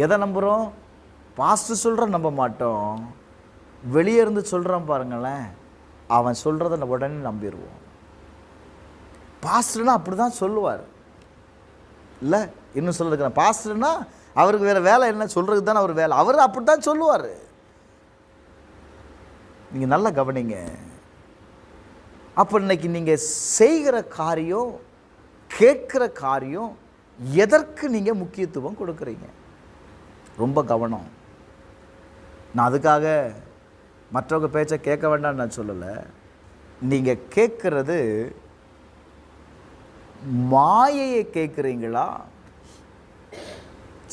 எதை நம்புகிறோம்? பாஸ்டர் சொல்கிற நம்ப மாட்டோம், வெளியே இருந்து சொல்கிறான் பாருங்களேன், அவன் சொல்கிறத உடனே நம்பிடுவோம். பாஸ்டர்னா அப்படி தான் சொல்லுவார் இல்லை. இன்னும் சொல்லிருக்கிறேன், பாஸ்டர்னா அவருக்கு வேறு வேலை என்ன? சொல்கிறதுக்கு தானே அவர் வேலை. அவர் அப்படி தான் சொல்லுவார். நீங்கள் நல்லா கவனிங்க. அப்போ இன்னைக்கு நீங்கள் செய்கிற காரியம், கேட்குற காரியம், எதற்கு நீங்கள் முக்கியத்துவம் கொடுக்குறீங்க? ரொம்ப கவனம். நான் அதுக்காக மற்றவங்க பேச்சை கேட்க வேண்டாம்னு நான் சொல்லலை. நீங்கள் கேட்குறது மாயையை கேட்குறீங்களா?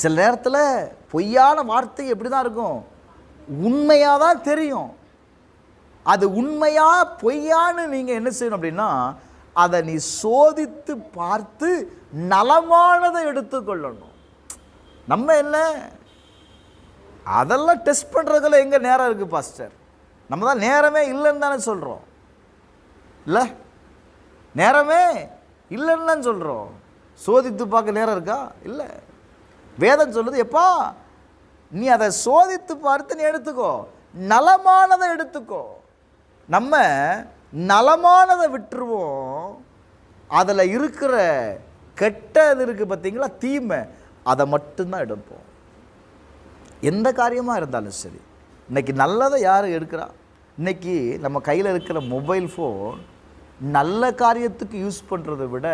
சில நேரத்தில் பொய்யான வார்த்தை எப்படி தான் இருக்கும்? உண்மையாக தான் தெரியும். அது உண்மையா பொய்யான்னு நீங்கள் என்ன செய்யணும் அப்படின்னா, அதை நீ சோதித்து பார்த்து நலமானதை எடுத்துக்கொள்ளணும். நம்ம என்ன அதெல்லாம் டெஸ்ட் பண்ணுறதுல எங்கே நேரம் இருக்குது பாஸ்டர்? நம்ம தான் நேரமே இல்லைன்னு தானே சொல்கிறோம் இல்லை? நேரமே இல்லைன்னு தான் சொல்கிறோம். சோதித்து பார்க்க நேரம் இருக்கா? இல்லை. வேதம் சொல்லுது, எப்பா நீ அதை சோதித்து பார்த்து நீ எடுத்துக்கோ, நலமானதை எடுத்துக்கோ. நம்ம நலமானதை விட்டுருவோம், அதில் இருக்கிற கெட்டது இருக்குது பார்த்தீங்களா, தீமை, அதை மட்டும்தான் எடுப்போம். எந்த காரியமாக இருந்தாலும் சரி. இன்றைக்கி நல்லதை யார் எடுக்கிறா? இன்றைக்கி நம்ம கையில் இருக்கிற மொபைல் ஃபோன் நல்ல காரியத்துக்கு யூஸ் பண்ணுறதை விட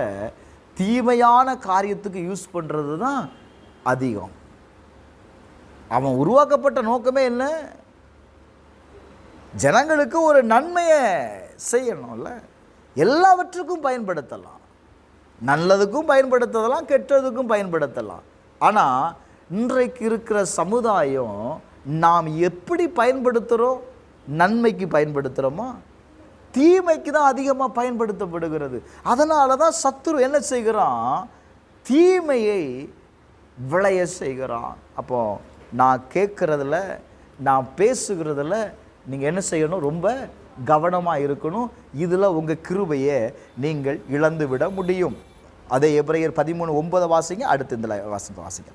தீமையான காரியத்துக்கு யூஸ் பண்ணுறது தான் அதிகம். அவன் உருவாக்கப்பட்ட நோக்கமே என்ன? ஜனங்களுக்கு ஒரு நன்மையை செய்யணும்ல. எல்லாவற்றுக்கும் பயன்படுத்தலாம், நல்லதுக்கும் பயன்படுத்தலாம், கெட்டதுக்கும் பயன்படுத்தலாம். ஆனால் இன்றைக்கு இருக்கிற சமுதாயம் நாம் எப்படி பயன்படுத்துகிறோம்? நன்மைக்கு பயன்படுத்துகிறோமா? தீமைக்கு தான் அதிகமாக பயன்படுத்தப்படுகிறது. அதனால தான் சத்துரு என்ன செய்கிறான்? தீமையை விளைய செய்கிறான். அப்போ நான் கேட்குறதுல, நான் பேசுகிறதுல நீங்கள் என்ன செய்யணும்? ரொம்ப கவனமாக இருக்கணும். இதில் உங்கள் கிருபையை நீங்கள் இழந்து விட முடியும். அதே எபிரேயர் 13:9 வாசிங்க. அடுத்து இந்த வாசிங்க.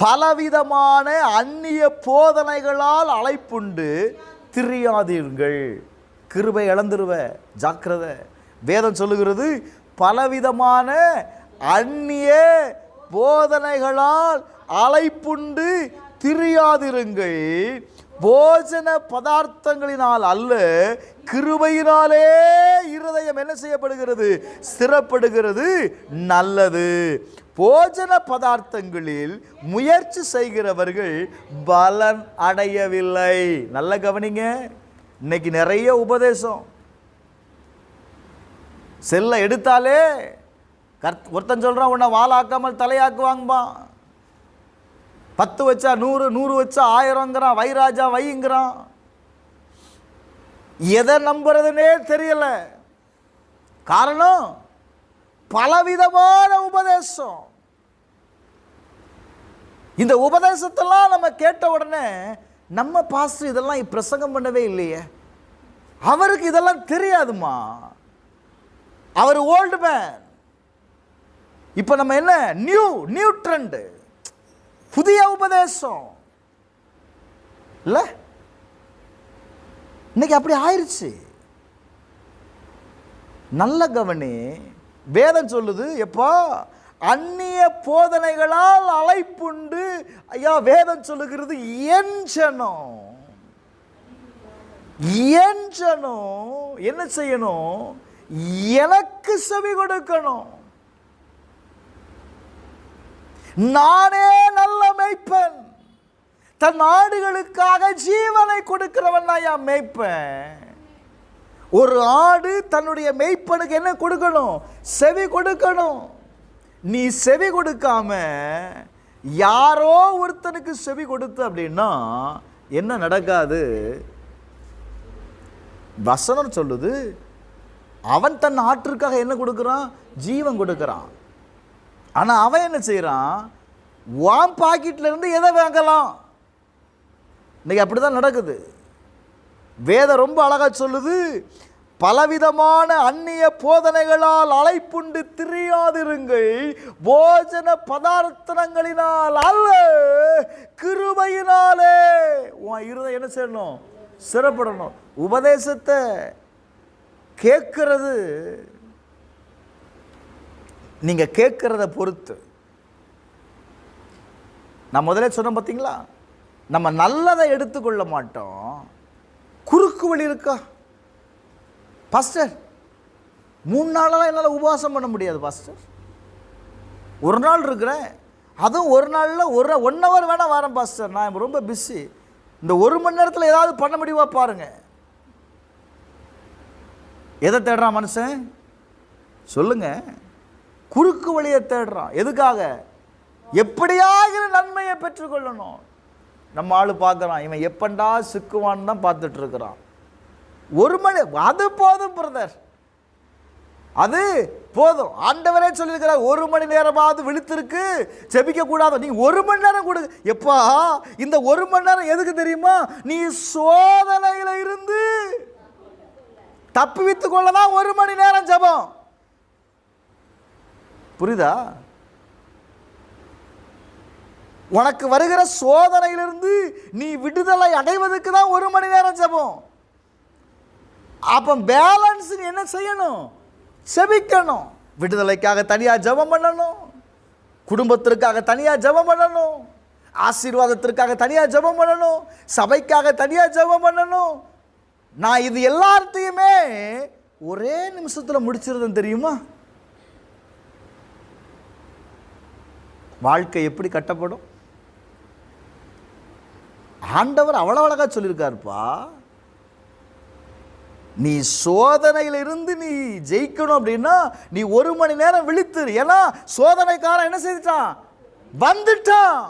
பலவிதமான அந்நிய போதனைகளால் அலைப்புண்டு திரியாதீர்கள். கிருபை இழந்துருவ, ஜாக்கிரதை. வேதம் சொல்லுகிறது பலவிதமான அந்நிய போதனைகளால் அலைப்புண்டு திரியாதிருங்கள், போஜன பதார்த்தங்களினால் அல்ல, கிருபையினாலே இருதயம் என்ன செய்யப்படுகிறது? ஸ்திரப்படுகிறது. நல்லது. போஜன பதார்த்தங்களில் முயற்சி செய்கிறவர்கள் பலன் அடையவில்லை. நல்ல கவனிங்க. இன்னைக்கு நிறைய உபதேசம். செல்ல எடுத்தாலே ஒருத்தன் சொல்றான், உன்னை வாழாக்காமல் தலையாக்குவாங்கப்பா. 10 வச்சா 100, 100 வச்சா 1000ங்கிறான். வைராஜா வைங்கிறான். எதை நம்புறதுனே தெரியல. காரணம் பலவிதமான உபதேசம். இந்த உபதேசத்தெல்லாம் நம்ம கேட்ட உடனே, நம்ம பாஸ்டர் இதெல்லாம் பிரசங்கம் பண்ணவே இல்லையே, அவருக்கு இதெல்லாம் தெரியாதுமா, அவர் ஓல்டு மேன். இப்போ நம்ம என்ன? நியூ ட்ரெண்ட், புதிய உபதேசம் இல்ல. இன்னைக்கு அப்படி ஆயிருச்சு. நல்ல கவனி. வேதம் சொல்லுது எப்போ? அந்நிய போதனைகளால் அலைப்புண்டு. ஐயா, வேதம் சொல்லுகிறது என் ஜனம் என்ன செய்யணும்? எனக்கு செவி கொடுக்கணும். நானே நல்ல மேய்ப்பன், தன் ஆடுகளுக்காக ஜீவனை கொடுக்கிறவன் நான் மேய்ப்பன். ஒரு ஆடு தன்னுடைய மேய்ப்பனுக்கு என்ன கொடுக்கணும்? செவி கொடுக்கணும். நீ செவி கொடுக்காம யாரோ ஒருத்தனுக்கு செவி கொடுத்த அப்படின்னா என்ன நடக்காது? வசனம் சொல்லுது, அவன் தன் ஆற்றுக்காக என்ன கொடுக்கிறான்? ஜீவன் கொடுக்கிறான். ஆனால் அவன் என்ன செய்கிறான்? வாம் பாக்கெட்ல இருந்து எதை வாங்கலாம். இன்னைக்கு அப்படிதான் நடக்குது. வேதம் ரொம்ப அழகா சொல்லுது, பலவிதமான அந்நிய போதனைகளால் அலைப்புண்டு திரியாதிருங்கள், போஜன பதார்த்தங்களினால் அல்ல, கிருபையினாலே. உன் இருதயம் என்ன செய்யணும்? சிறப்படணும். உபதேசத்தை கேட்கிறது நீங்க கேட்கிறத பொறுத்து. நான் முதல்ல சொன்ன பார்த்தீங்களா, நம்ம நல்லதை எடுத்துக்கொள்ள மாட்டோம். குறுக்கு வழி இருக்கா? பாஸ்டர் 3 நாளெல்லாம் என்னால் உபவாசம் பண்ண முடியாது பாஸ்டர். ஒரு நாள் இருக்கிறேன், அதுவும் ஒரு நாளில் 1 ஹவர் வேணால் வரேன் பாஸ்டர், நான் ரொம்ப பிஸி. இந்த 1 மணி நேரத்தில் ஏதாவது பண்ண முடியுமா பாருங்க. எதை தேடுறான் மனுஷன்? சொல்லுங்க. குறுக்கு வழியை தேடுறான். எதுக்காக? எப்படியாகிற நன்மையை பெற்றுக்கொள்ளணும். நம்ம ஆளு பார்க்குறான், இவன் எப்பண்டா சிக்குவான்னு தான் பார்த்துட்டு இருக்கிறான். 1 மணி, அது போதும் பிரதர், அது போதும். ஆண்டவரே சொல்லியிருக்கிறார், 1 மணி நேரமாவது விழித்திருக்கு, ஜெபிக்க கூடாது. நீ 1 மணி நேரம் கொடு. எப்பா, இந்த 1 மணி நேரம் எதுக்கு தெரியுமா? நீ சோதனையில இருந்து தப்பிவித்துக் கொள்ளதான் 1 மணி நேரம் ஜெபம். புரியுதா? உனக்கு வருகிற சோதனையிலிருந்து நீ விடுதலை அடைவதற்கு தான் 1 மணி நேரம் ஜெபம். அப்ப பேலன்ஸ் என்ன செய்யணும்? செபிக்கணும். விடுதலைக்காக தனியா ஜெபம் பண்ணணும், குடும்பத்திற்காக தனியா ஜெபம் பண்ணணும், ஆசீர்வாதத்திற்காக தனியா ஜெபம் பண்ணணும், சபைக்காக தனியா ஜெபம் பண்ணணும். நான் இது எல்லாத்தையுமே ஒரே நிமிஷத்துல முடிச்சிருந்தேன் தெரியுமா? வாழ்க்கை எப்படி கட்டப்படும்? ஆண்டவர் அவ்வளவு அழகா சொல்லியிருக்காருப்பா. நீ சோதனையிலிருந்து நீ ஜெயிக்கணும் அப்படின்னா நீ 1 மணி நேரம் விழித்துரு. ஏன்னா சோதனைக்காரன் என்ன செய்துட்டான்? வந்துட்டான்.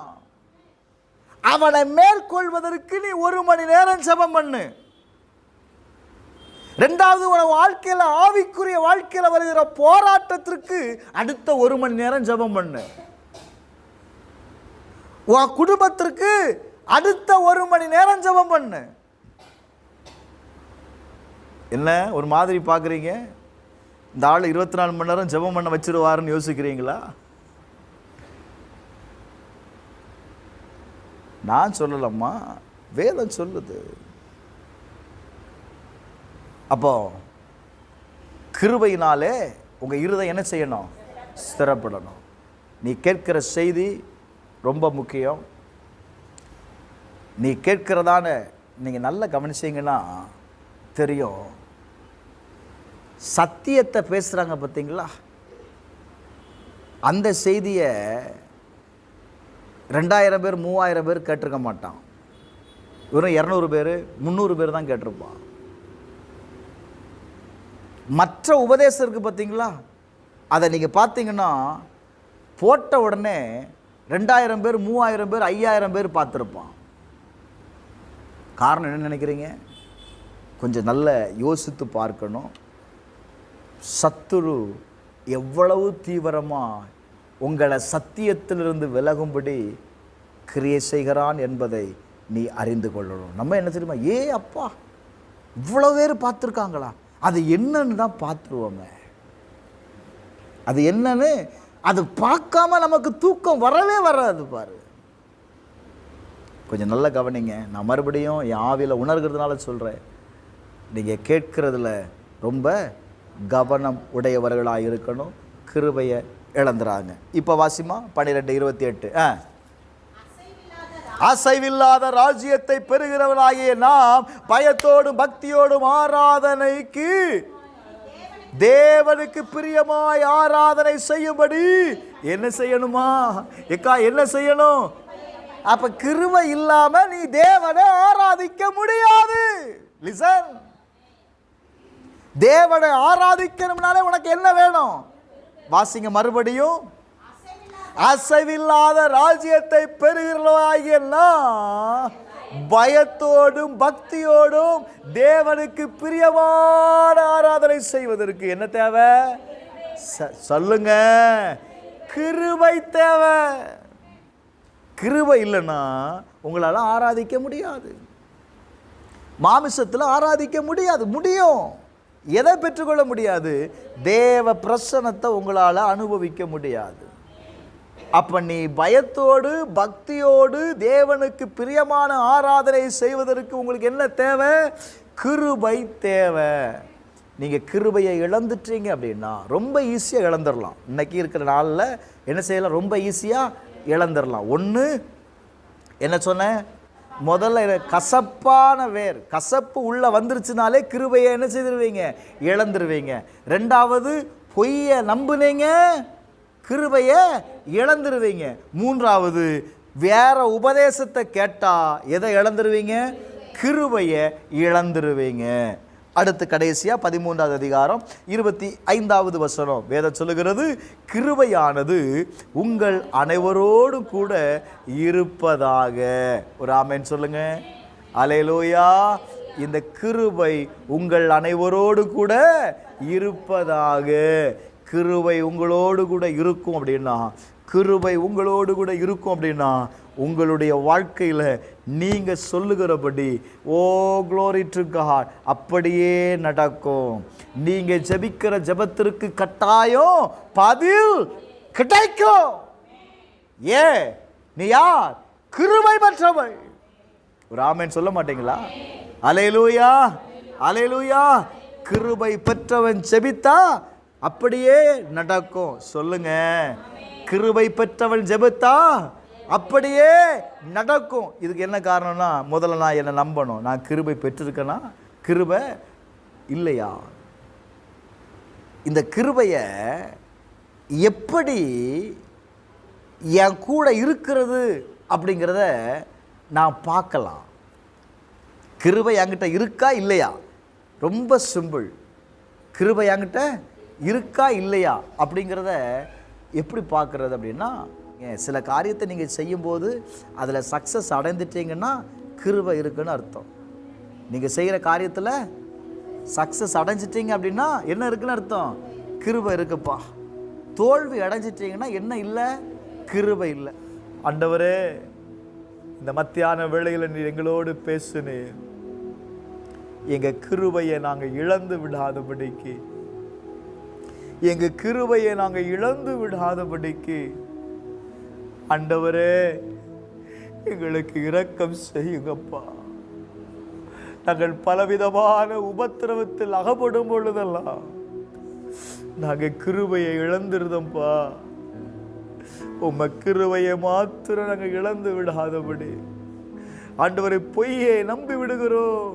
அவனை மேற்கொள்வதற்கு நீ 1 மணி நேரம் ஜெபம் பண்ணு. 2வது, உன வாழ்க்கையில் ஆவிக்குரிய வாழ்க்கையில் வருகிற போராட்டத்திற்கு அடுத்த 1 மணி நேரம் ஜெபம் பண்ணு. உன் குடும்பத்திற்கு அடுத்த 1 மணி நேரம் ஜெபம் பண்ணு. என்ன ஒரு மாதிரி பார்க்குறீங்க? இந்த ஆள் 24 மணி நேரம் ஜெபம் பண்ண வச்சிருவாருன்னு யோசிக்கிறீங்களா? நான் சொல்லலம்மா, வேதம் சொல்லுது. அப்போ கிருபையினாலே உங்கள் இருதயம் என்ன செய்யணும்? ஸ்திரப்படணும். நீ கேட்கிற செய்தி ரொம்ப முக்கியம். நீ கேட்கிறதான நீங்கள் நல்லா கவனிச்சிங்கன்னா தெரியும். சத்தியத்தை பேசுகிறாங்க பார்த்தீங்களா? அந்த செய்தியை 2000 பேர் 3000 பேர் கேட்டிருக்க மாட்டான். வெறும் 200 பேர் 300 பேர் தான் கேட்டிருப்பான். மற்ற உபதேசம் இருக்குது பார்த்தீங்களா? அதை நீங்கள் பார்த்தீங்கன்னா போட்ட உடனே 2000 பேர் 3000 பேர் 5000 பேர் பார்த்துருப்பான். காரணம் என்ன நினைக்கிறீங்க? கொஞ்சம் நல்ல யோசித்து பார்க்கணும். சத்துரு எவ்வளவு தீவிரமாக உங்களை சத்தியத்திலிருந்து விலகும்படி கிரியை செய்கிறான் என்பதை நீ அறிந்து கொள்ளணும். நம்ம என்ன தெரியுமா? அப்பா இவ்வளோ பேர் பார்த்துருக்காங்களா, அது என்னன்னு தான் பார்த்துருவோங்க. அது என்னன்னு அது பார்க்காம நமக்கு தூக்கம் வரவே வராது. பாரு, கொஞ்சம் நல்லா கவனிங்க. நான் மறுபடியும் என் ஆவியில் உணர்கிறதுனால சொல்கிறேன். நீங்கள் கேட்கறதுல ரொம்ப கவனம் உடையவர்களாக இருக்கணும். கிருபையை இழந்துறாங்க. இப்போ வாசிமா 12:28. அசைவில்லாத ராஜ்யத்தை பெறுகிறவர்களாகிய நாம் பயத்தோடும் பக்தியோடும் ஆராதனைக்கு தேவனுக்கு பிரியமாய் ஆராதனை செய்யும்படி என்ன செய்யணுமா? என்ன செய்யணும்? அப்ப கிருபை இல்லாம நீ தேவனை ஆராதிக்க முடியாது. லிசன், தேவனை ஆராதிக்கணும்னாலே உனக்கு என்ன வேணும்? வாசிங்க மறுபடியும். அசைவில்லாத ராஜ்யத்தை பெறுகிறவர்களாகிய நாம் பயத்தோடும் பக்தியோடும் தேவனுக்கு பிரியமான ஆராதனை செய்வதற்கு என்ன தேவை? சொல்லுங்க, கிருபை தேவை. கிருபை இல்லைன்னா உங்களால் ஆராதிக்க முடியாது. மாமிசத்தில் ஆராதிக்க முடியாது. முடியும், எதை பெற்றுக்கொள்ள முடியாது? தேவ பிரசன்னத்தை உங்களால் அனுபவிக்க முடியாது. அப்ப நீ பயத்தோடு பக்தியோடு தேவனுக்கு பிரியமான ஆராதனை செய்வதற்கு உங்களுக்கு என்ன தேவை? கிருபை தேவை. நீங்க கிருபையை இழந்துட்டீங்க அப்படின்னா ரொம்ப ஈஸியா இழந்துடலாம். இன்னைக்கு இருக்கிற நாளில் என்ன செய்யலாம்? ரொம்ப ஈஸியா இழந்துடலாம். ஒன்று என்ன சொன்னேன்? முதல்ல கசப்பான வேர், கசப்பு உள்ள வந்துருச்சுனாலே கிருபையை என்ன செய்திருவீங்க? இழந்துருவீங்க. ரெண்டாவது பொய்யை நம்புனீங்க, கிருபையை இழந்துருவீங்க. மூன்றாவது வேற உபதேசத்தை கேட்டா எதை இழந்துருவீங்க? கிருபையை இழந்துருவீங்க. அடுத்து கடைசியா 13வது அதிகாரம் 25வது வசனம் வேதம் சொல்லுகிறது, கிருபையானது உங்கள் அனைவரோடு கூட இருப்பதாக. ஒரு ஆமென் சொல்லுங்க. அல்லேலூயா. இந்த கிருபை உங்கள் அனைவரோடு கூட இருப்பதாக. கிருபை உங்களோடு கூட இருக்கும் அப்படின்னா, கிருபை உங்களோடு கூட இருக்கும் அப்படின்னா உங்களுடைய வாழ்க்கையில் நீங்கள் சொல்லுகிறபடி ஓ க்ளோரி டு காட் அப்படியே நடக்கும். நீங்கள் ஜெபிக்கிற ஜெபத்திற்கு கட்டாயம் பதில் கிடைக்கும். நீ யார்? கிருபை பெற்றவள். ஒரு ஆமென் சொல்ல மாட்டீங்களா? அல்லேலூயா, அல்லேலூயா. கிருபை பெற்றவன் ஜெபித்தா அப்படியே நடக்கும். சொல்லுங்க, கிருபை பெற்றவன் ஜெபித்தா அப்படியே நடக்கும். இதுக்கு என்ன காரணம்னா, முதல்ல நான் என்னை நம்பணும். நான் கிருபை பெற்றிருக்கேனா, கிருபை இல்லையா? இந்த கிருபையை எப்படி என் கூட இருக்கிறது அப்படிங்கிறத நான் பார்க்கலாம். கிருபை என்கிட்ட இருக்கா இல்லையா? ரொம்ப சிம்பிள். கிருபை என்கிட்ட இருக்கா இல்லையா அப்படிங்கிறத எப்படி பார்க்குறது அப்படின்னா, சில காரியத்தை நீங்கள் செய்யும்போது அதில் சக்ஸஸ் அடைந்துட்டீங்கன்னா கிருபை இருக்குன்னு அர்த்தம். நீங்கள் செய்கிற காரியத்தில் சக்ஸஸ் அடைஞ்சிட்டீங்க அப்படின்னா என்ன இருக்குன்னு அர்த்தம்? கிருபை இருக்குப்பா. தோல்வி அடைஞ்சிட்டிங்கன்னா என்ன இல்லை? கிருபை இல்லை. ஆண்டவரே இந்த மத்தியான வேளையில் நீ எங்களோடு பேசுனீர். எங்க கிருபையை நாங்க இழந்து விடாதபடிக்கு, எங்க கிருபையை நாங்க இழந்து விடாதபடிக்கு ஆண்டவரே எங்களுக்கு இரக்கம் செய்யுங்கப்பா. நாங்கள் பலவிதமான உபத்திரவத்தில் அகப்படும் பொழுதெல்லாம் நாங்க கிருபையை இழந்திருந்தோம்ப்பா. உம்ம கிருபையை மாத்திரம் நாங்க இழந்து விடாதபடி ஆண்டவரை பொய்யை நம்பி விடுகிறோம்.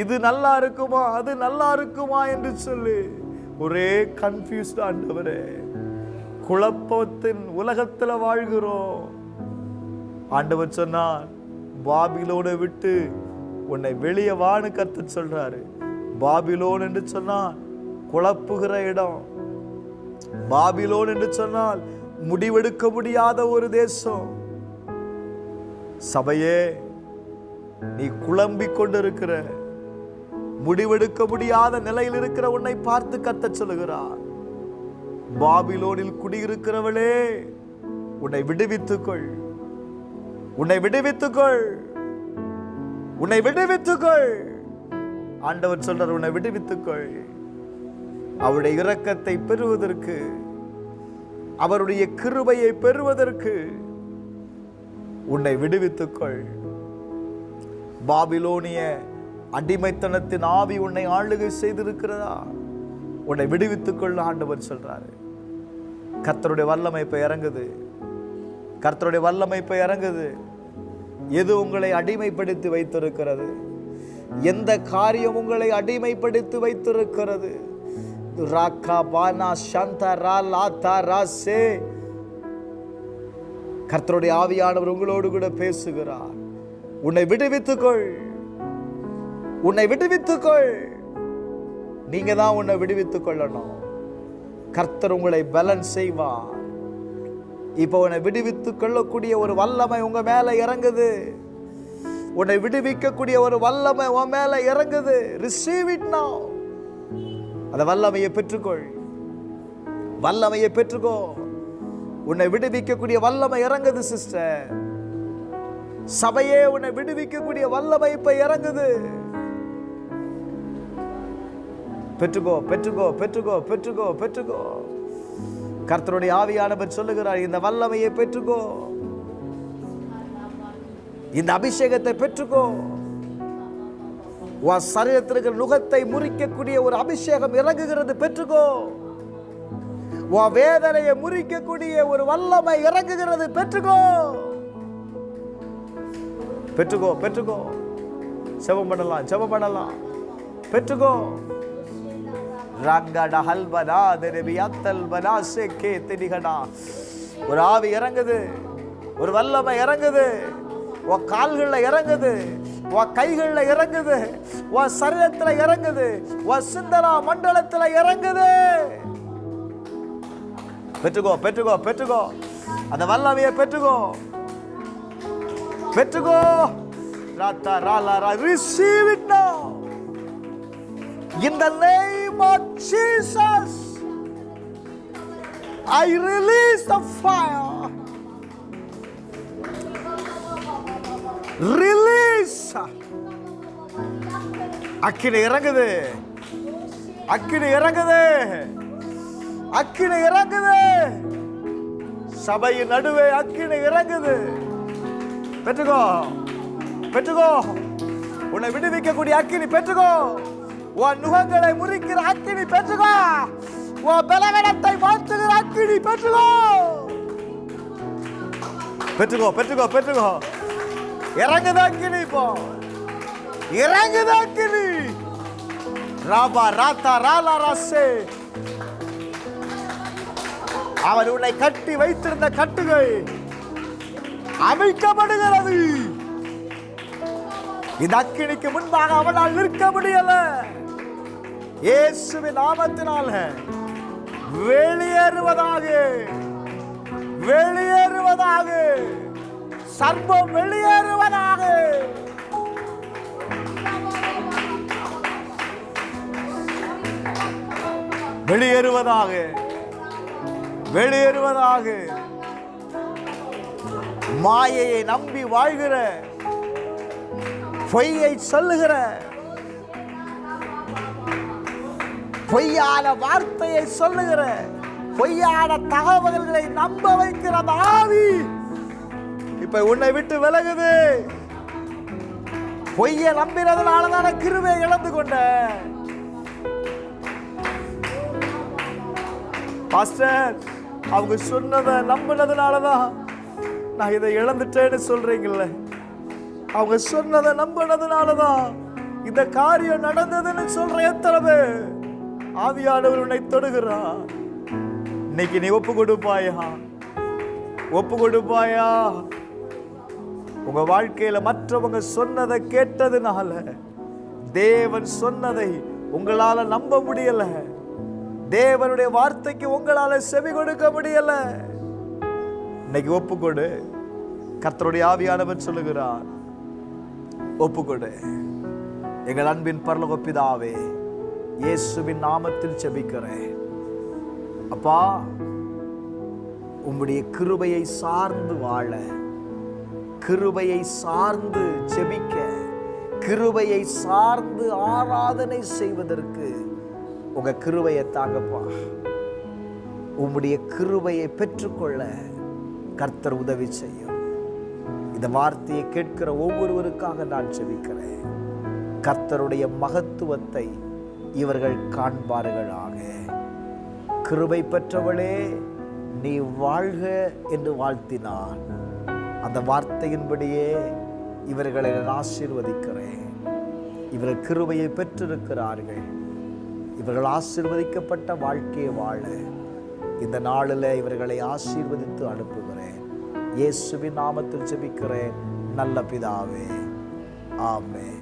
இது நல்லா இருக்குமா அது நல்லா இருக்குமா என்று சொல்லி ஒரே கன்ஃபியூஸ்ட் ஆண்டவரே, குழப்பத்தின் உலகத்தில் வாழ்கிறோம். ஆண்டவர் சொன்னார், பாபிலோனை விட்டு உன்னை வெளியே வான்னு கர்த்தர் சொல்றாரு. பாபிலோன் என்று சொன்னால் குழப்புகிற இடம். பாபிலோன் என்று சொன்னால் முடிவெடுக்க முடியாத ஒரு தேசம். சபையே, நீ குழம்பிக் கொண்டிருக்கிற, முடிவெடுக்க முடியாத நிலையில் இருக்கிற உன்னை பார்த்து கர்த்தர் சொல்லுகிறார், பாபிலோனில் குடியிருக்கிறவளே உன்னை விடுவித்துக்கொள், உன்னை விடுவித்துக்கொள், உன்னை விடுவித்துக்கொள். ஆண்டவர் சொல்றார், உன்னை விடுவித்துக்கொள். அவருடைய இரக்கத்தை பெறுவதற்கு, அவருடைய கிருபையை பெறுவதற்கு உன்னை விடுவித்துக்கொள். பாபிலோனிய அடிமைத்தனத்தின் ஆவி உன்னை ஆளுகை செய்திருக்கிறதா? உன்னை விடுவித்துக்கொள்ள ஆண்டவர் சொல்றாரு. கர்த்தருடைய வல்லமை இப்ப இறங்குது, கர்த்தருடைய வல்லமை இப்ப இறங்குது. எது உங்களை அடிமைப்படுத்தி வைத்திருக்கிறது? எந்த காரியம் உங்களை அடிமைப்படுத்தி வைத்திருக்கிறது? கர்த்தருடைய ஆவியானவர் உங்களோடு கூட பேசுகிறார். உன்னை விடுவித்துக்கொள், உன்னை விடுவித்துக்கொள். நீங்க தான் உன்னை விடுவித்துக் கொள்ளணும். கர்த்தர் உங்களை பலன் செய்வார். இப்ப உன்னை விடுவித்துக் கொள்ளக்கூடிய ஒரு வல்லமை உங்க மேல இறங்குது. உன்னை விடுவிக்கக்கூடிய ஒரு வல்லமை உன் மேல இறங்குது. ரிசீவ் இட் நவ. அந்த வல்லமையை பெற்றுக்கொள், வல்லமையை பெற்றுக்கோ. உன்னை விடுவிக்கக்கூடிய வல்லமை இறங்குது சிஸ்டர். சபையே, உன்னை விடுவிக்கக்கூடிய வல்லமை இப்ப இறங்குது. பெற்றுக்கோ, பெற்றுக்கோ, பெற்றுக்கோ, பெற்றுக்கோ, பெற்றுக்கோ. கர்த்தருடைய ஆவியானவர் சொல்லுகிறார், இந்த வல்லமையை பெற்றுக்கோ, இந்த அபிஷேகத்தை பெற்றுக்கோ. உன் சரீரத்திற்கு நுகத்தை முறிக்கக்கூடிய ஒரு அபிஷேகம் இறங்குகிறது, பெற்றுக்கோ. உன் வேதனையை முறிக்கக்கூடிய ஒரு வல்லமை இறங்குகிறது, பெற்றுக்கோ, பெற்றுக்கோ, பெற்றுக்கோ. செபம் பண்ணலாம், செபம் பண்ணலாம். பெற்றுக்கோ. ஒரு ஆவி இறங்குது, ஒரு வல்லமை இறங்குது. உன் கால்கள்ல இறங்குது, உன் கைகள்ல இறங்குது, உன் சரீரத்துல இறங்குது, உன் சிந்தனா மண்டலத்துல இறங்குது. பெற்றுக்கோ, பெற்றுக்கோ, பெற்றுக்கோ. அந்த வல்லமையை பெற்றுக்கோ, பெற்றுக்கோ. Receive it now in the name of Jesus. I release the fire. Release. அக்கினி இறங்குது, அக்கினி இறங்குது, அக்கினி இறங்குது. சபையின் நடுவே அக்கினி இறங்குது. பெற்றுக்கோ, பெற்றுக்கோ. உன்னை விடுவிக்கக்கூடிய அக்கினி பெற்றுக்கோ. உன் நுகங்களை முறிக்கிற அக்கினி பெற்றுக்கோ. உன் பலவீனத்தை மாற்றுகிற அக்கினி பெற்றுக்கோ. பெற்றுக்கோ, பெற்றுக்கோ, பெற்றுக்கோ. இறங்குது அக்கினி, இப்போ இறங்குது அக்கினி. ராபா ராத்தா ராலா ராசே. அவர் உன்னை கட்டி வைத்திருந்த கட்டுகள் அமைக்கப்படுகிறது. இந்த அக்கினிக்கு முன்பாக அவனால் நிற்க முடியல. இயேசுவின் நாமத்தினால வெளியேறுவதாக, வெளியேறுவதாக. சர்வம் வெளியேறுவதாக. வெளியேறுவதாக, வெளியேறுவதாக. மாயையை நம்பி வாழ்கிற, பொய்யை சொல்லுகிற, பொய்யான வார்த்தையை சொல்லுகிற, பொய்யான தகவல்களை நம்ப வைக்கிற ஆவி இப்ப உன்னை விட்டு விலகுது. பொய்யை நம்பினதுனாலதான கிருபையை இழந்து கொண்ட. பாஸ்டர், அவங்க சொன்னதை நம்பினதுனாலதான் நான் இதை இழந்துட்டேன்னு சொல்றீங்கல்ல. அவங்க சொன்னதை நம்பினதுனாலதான் இந்த காரியம் நடந்ததுன்னு சொல்ற எத்தனை பேர்? ஆவியானவர் உன்னை தொடுகிறார். இன்னைக்கு நீ ஒப்பு கொடுப்பாயா? ஒப்பு கொடுப்பாயா? உங்க வாழ்க்கையில மற்றவங்க சொன்னதை கேட்டதுனால தேவன் சொன்னதை உங்களால நம்ப முடியல. தேவனுடைய வார்த்தைக்கு உங்களால செவி கொடுக்க முடியல. இன்னைக்கு ஒப்புக்கொடு. கர்த்தருடைய ஆவியானவர் சொல்லுகிறார், ஒப்புக்கொடு. எங்கள் அன்பின் பரலோக பிதாவே, இயேசுவின் நாமத்தில் ஜெபிக்கிறேன். அப்பா, உம்முடைய கிருபையை சார்ந்து வாழ, கிருபையை சார்ந்து ஜெபிக்க, கிருபையை சார்ந்து ஆராதனை செய்வதற்கு உங்க கிருபையை தாங்கப்பா. உம்முடைய கிருபையை பெற்றுக்கொள்ள கர்த்தர் உதவி செய்யும். இந்த வார்த்தையை கேட்கிற ஒவ்வொருவருக்காக நான் ஜெபிக்கிறேன். கர்த்தருடைய மகத்துவத்தை இவர்கள் காண்பார்களாக. கிருபை பெற்றவளே, நீ வாழ்க என்று வாழ்த்தினான். அந்த வார்த்தையின்படியே இவர்களை ஆசீர்வதிக்கிறேன். இவர்கள் கிருபையை பெற்றிருக்கிறார்கள். இவர்கள் ஆசீர்வதிக்கப்பட்ட வாழ்க்கையை வாழ இந்த நாளில் இவர்களை ஆசீர்வதித்து அனுப்புகிறேன். இயேசுவின் நாமத்தில் ஜெபிக்கிறேன் நல்ல பிதாவே, ஆமென்.